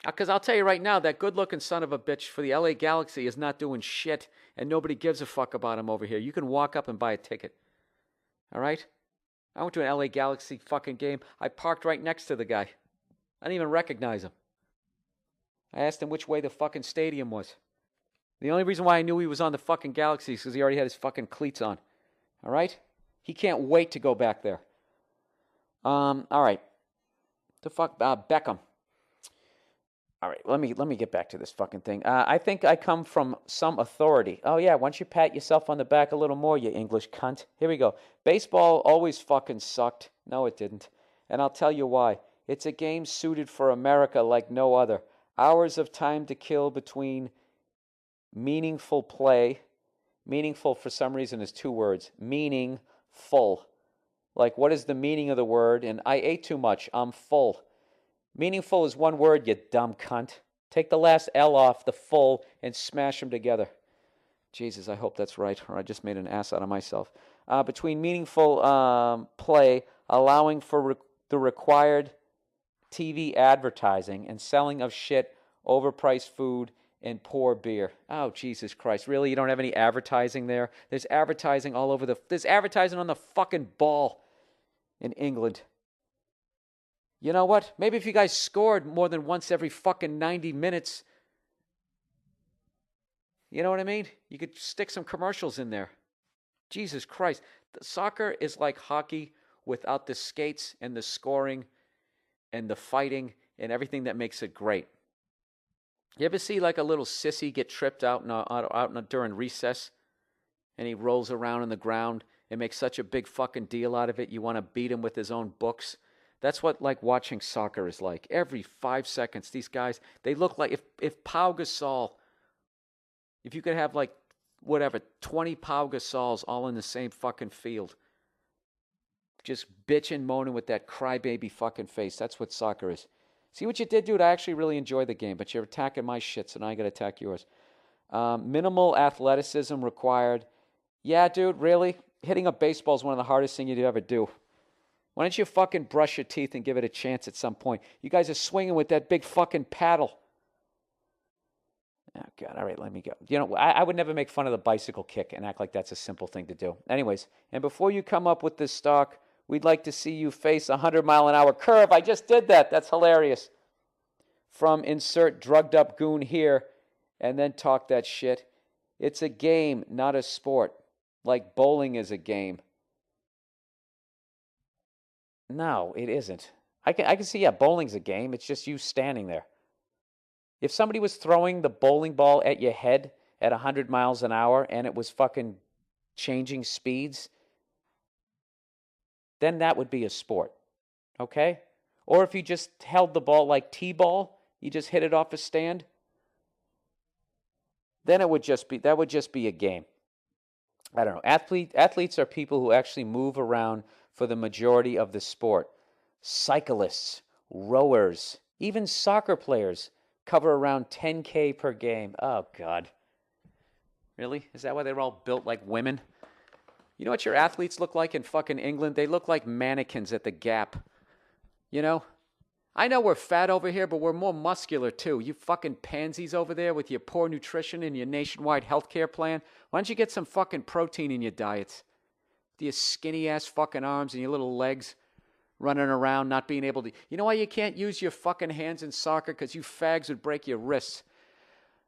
Because I'll tell you right now, that good-looking son of a bitch for the LA Galaxy is not doing shit, and nobody gives a fuck about him over here. You can walk up and buy a ticket. All right? I went to an LA Galaxy fucking game. I parked right next to the guy. I didn't even recognize him. I asked him which way the fucking stadium was. The only reason why I knew he was on the fucking Galaxy is because he already had his fucking cleats on. All right? He can't wait to go back there. All right. The fuck, Beckham. All right, let me get back to this fucking thing. I think I come from some authority. Oh, yeah, why don't you pat yourself on the back a little more, you English cunt? Here we go. Baseball always fucking sucked. No, it didn't. And I'll tell you why. It's a game suited for America like no other. Hours of time to kill between meaningful play. Meaningful, for some reason, is 2 words. Meaningful. Like, what is the meaning of the word? And I ate too much. I'm full. Meaningful is 1 word, you dumb cunt. Take the last L off the full and smash them together. Jesus, I hope that's right, or I just made an ass out of myself. Between meaningful play, allowing for the required TV advertising and selling of shit, overpriced food, and poor beer. Oh, Jesus Christ. Really? You don't have any advertising there? There's advertising all over there's advertising on the fucking ball in England. You know what? Maybe if you guys scored more than once every fucking 90 minutes, you know what I mean? You could stick some commercials in there. Jesus Christ. Soccer is like hockey without the skates and the scoring and the fighting and everything that makes it great. You ever see like a little sissy get tripped out during recess and he rolls around on the ground and makes such a big fucking deal out of it, you want to beat him with his own books? That's what like watching soccer is like. Every 5 seconds, these guys, they look like if Pau Gasol, if you could have like, 20 Pau Gasols all in the same fucking field, just bitching, moaning with that crybaby fucking face. That's what soccer is. See what you did, dude? I actually really enjoyed the game, but you're attacking my shit, so now I got to attack yours. Minimal athleticism required. Yeah, dude, really? Hitting a baseball is one of the hardest things you'd ever do. Why don't you fucking brush your teeth and give it a chance at some point? You guys are swinging with that big fucking paddle. Oh, God. All right, let me go. You know, I would never make fun of the bicycle kick and act like that's a simple thing to do. Anyways, and before you come up with this stock, we'd like to see you face a 100-mile-an-hour curve. I just did that. That's hilarious. From insert drugged-up goon here and then talk that shit. It's a game, not a sport. Like bowling is a game. No, it isn't. I can see, yeah, bowling's a game. It's just you standing there. If somebody was throwing the bowling ball at your head at 100 miles an hour and it was fucking changing speeds, then that would be a sport, okay? Or if you just held the ball like T-ball, you just hit it off a stand, then that would just be a game. I don't know. Athletes are people who actually move around for the majority of the sport. Cyclists, rowers, even soccer players cover around 10K per game. Oh, God. Really? Is that why they're all built like women? You know what your athletes look like in fucking England? They look like mannequins at the Gap. You know? I know we're fat over here, but we're more muscular too. You fucking pansies over there with your poor nutrition and your nationwide healthcare plan. Why don't you get some fucking protein in your diets? With your skinny ass fucking arms and your little legs running around not being able to... You know why you can't use your fucking hands in soccer? Because you fags would break your wrists.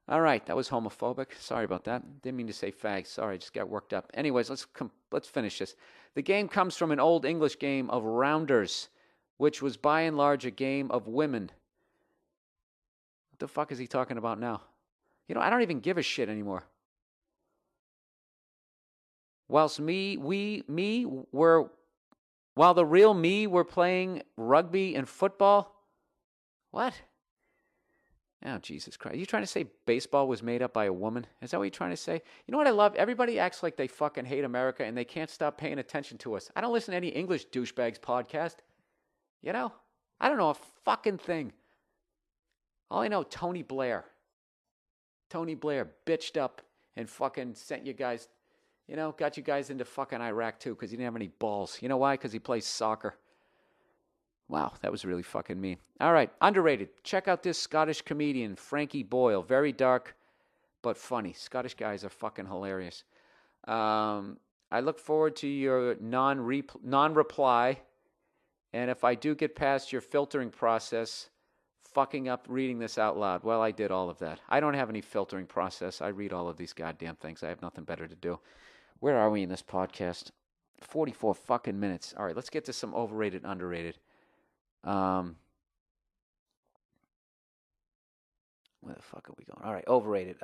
All right, that was homophobic. Sorry about that. Didn't mean to say fags. Sorry, I just got worked up. Anyways, let's finish this. The game comes from an old English game of rounders. which was by and large a game of women. What the fuck is he talking about now? You know, I don't even give a shit anymore. While the real me were playing rugby and football. What? Oh, Jesus Christ. Are you trying to say baseball was made up by a woman? Is that what you're trying to say? You know what I love? Everybody acts like they fucking hate America and they can't stop paying attention to us. I don't listen to any English douchebags podcast. You know? I don't know a fucking thing. All I know, Tony Blair. Tony Blair bitched up and fucking sent you guys, you know, got you guys into fucking Iraq too because he didn't have any balls. You know why? Because he plays soccer. Wow, that was really fucking mean. All right, underrated. Check out this Scottish comedian, Frankie Boyle. Very dark, but funny. Scottish guys are fucking hilarious. I look forward to your non-reply. And if I do get past your filtering process, fucking up reading this out loud. Well, I did all of that. I don't have any filtering process. I read all of these goddamn things. I have nothing better to do. Where are we in this podcast? 44 fucking minutes. All right, let's get to some overrated, underrated. Where the fuck are we going? All right, overrated.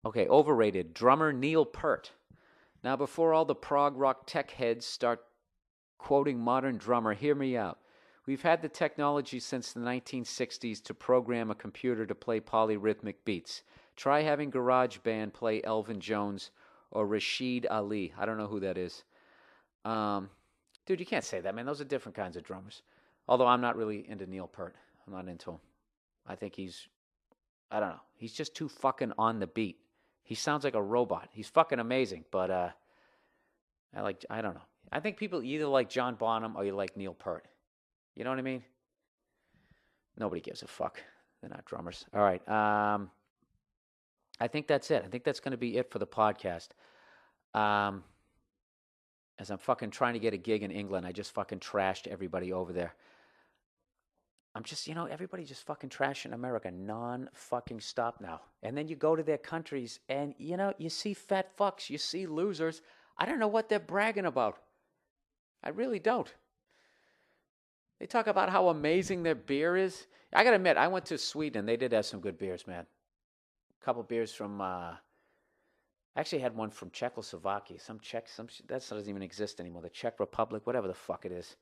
Okay, overrated. Drummer Neil Peart. Now, before all the prog rock tech heads start quoting modern drummer, hear me out. We've had the technology since the 1960s to program a computer to play polyrhythmic beats. Try having GarageBand play Elvin Jones or Rashid Ali. I don't know who that is. Dude, you can't say that, man. Those are different kinds of drummers. Although I'm not really into Neil Peart. I'm not into him. I think I don't know. He's just too fucking on the beat. He sounds like a robot. He's fucking amazing, but I don't know. I think people either like John Bonham or you like Neil Peart. You know what I mean? Nobody gives a fuck. They're not drummers. All right. I think that's it. I think that's going to be it for the podcast. As I'm fucking trying to get a gig in England, I just fucking trashed everybody over there. I'm just, everybody just fucking trashing America non-fucking stop now. And then you go to their countries and, you see fat fucks, you see losers. I don't know what they're bragging about. I really don't. They talk about how amazing their beer is. I got to admit, I went to Sweden. They did have some good beers, man. A couple beers from... actually had one from Czechoslovakia. That doesn't even exist anymore. The Czech Republic, whatever the fuck it is.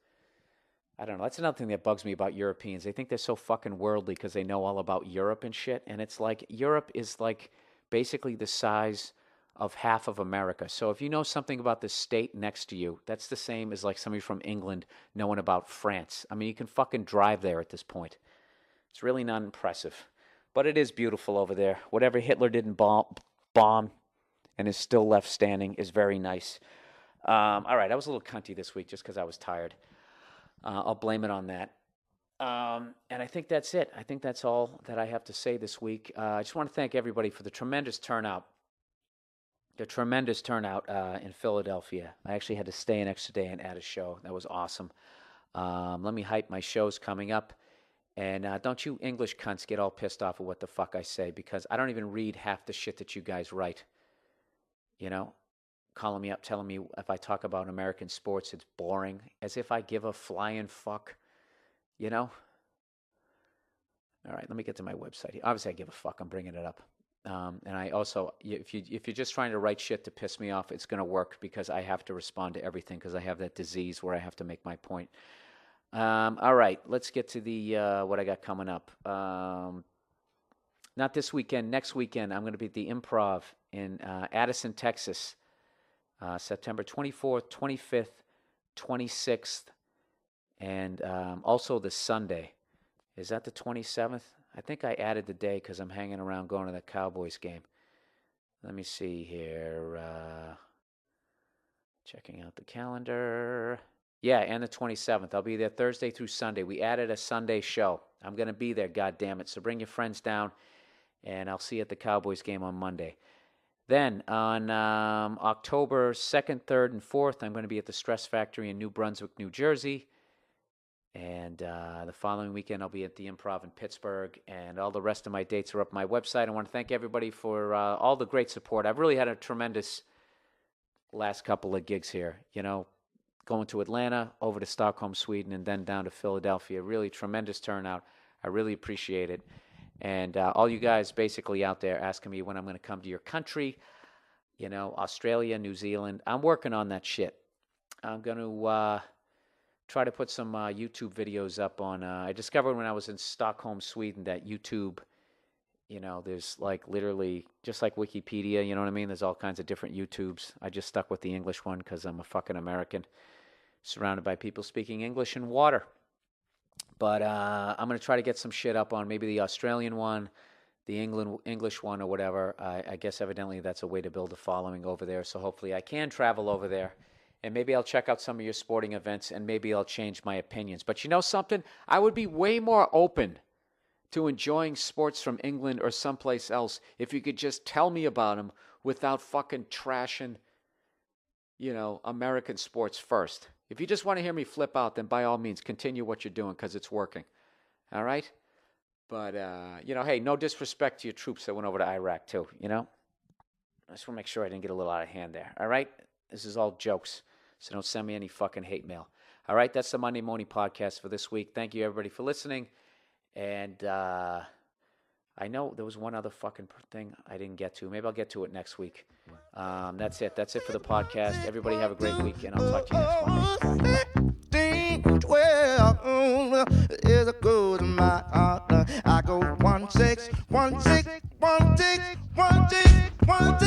I don't know. That's another thing that bugs me about Europeans. They think they're so fucking worldly because they know all about Europe and shit. And it's like, Europe is like basically the size of half of America. So if you know something about the state next to you, that's the same as like somebody from England knowing about France. I mean, you can fucking drive there at this point. It's really not impressive. But it is beautiful over there. Whatever Hitler didn't bomb and is still left standing is very nice. All right, I was a little cunty this week just because I was tired. I'll blame it on that. And I think that's it. I think that's all that I have to say this week. I just want to thank everybody for the tremendous turnout. In Philadelphia. I actually had to stay an extra day and add a show. That was awesome. Let me hype my shows coming up. And don't you English cunts get all pissed off at what the fuck I say, because I don't even read half the shit that you guys write. Calling me up, telling me if I talk about American sports, it's boring, as if I give a flying fuck, All right, let me get to my website here. Obviously, I give a fuck. I'm bringing it up. And I also, if you're just trying to write shit to piss me off, it's going to work because I have to respond to everything because I have that disease where I have to make my point. All right, let's get to the what I got coming up. Not this weekend, next weekend, I'm going to be at the Improv in Addison, Texas, September 24th, 25th, 26th, and also the Sunday. Is that the 27th? I think I added the day because I'm hanging around going to the Cowboys game. Let me see here. Checking out the calendar. Yeah, and the 27th. I'll be there Thursday through Sunday. We added a Sunday show. I'm going to be there, goddammit. So bring your friends down, and I'll see you at the Cowboys game on Monday. Then on October 2nd, 3rd, and 4th, I'm going to be at the Stress Factory in New Brunswick, New Jersey. And the following weekend, I'll be at the Improv in Pittsburgh. And all the rest of my dates are up on my website. I want to thank everybody for all the great support. I've really had a tremendous last couple of gigs here. going to Atlanta, over to Stockholm, Sweden, and then down to Philadelphia. Really tremendous turnout. I really appreciate it. And all you guys basically out there asking me when I'm going to come to your country, Australia, New Zealand. I'm working on that shit. I'm going to try to put some YouTube videos up on. I discovered when I was in Stockholm, Sweden, that YouTube, there's like literally just like Wikipedia, you know what I mean? There's all kinds of different YouTubes. I just stuck with the English one because I'm a fucking American, surrounded by people speaking English and water. But I'm going to try to get some shit up on maybe the Australian one, the English one, or whatever. I guess evidently that's a way to build a following over there. So hopefully I can travel over there. And maybe I'll check out some of your sporting events, and maybe I'll change my opinions. But you know something? I would be way more open to enjoying sports from England or someplace else if you could just tell me about them without fucking trashing, American sports first. If you just want to hear me flip out, then by all means, continue what you're doing because it's working. All right? But, hey, no disrespect to your troops that went over to Iraq too, I just want to make sure I didn't get a little out of hand there. All right? This is all jokes, so don't send me any fucking hate mail. All right? That's the Monday Morning Podcast for this week. Thank you, everybody, for listening. And I know there was one other fucking thing I didn't get to. Maybe I'll get to it next week. That's it. That's it for the podcast. Everybody have a great week, and I'll talk to you next Monday. Well, is a good in my heart. I go 1 6 1 6 1 6 1 6 1 6.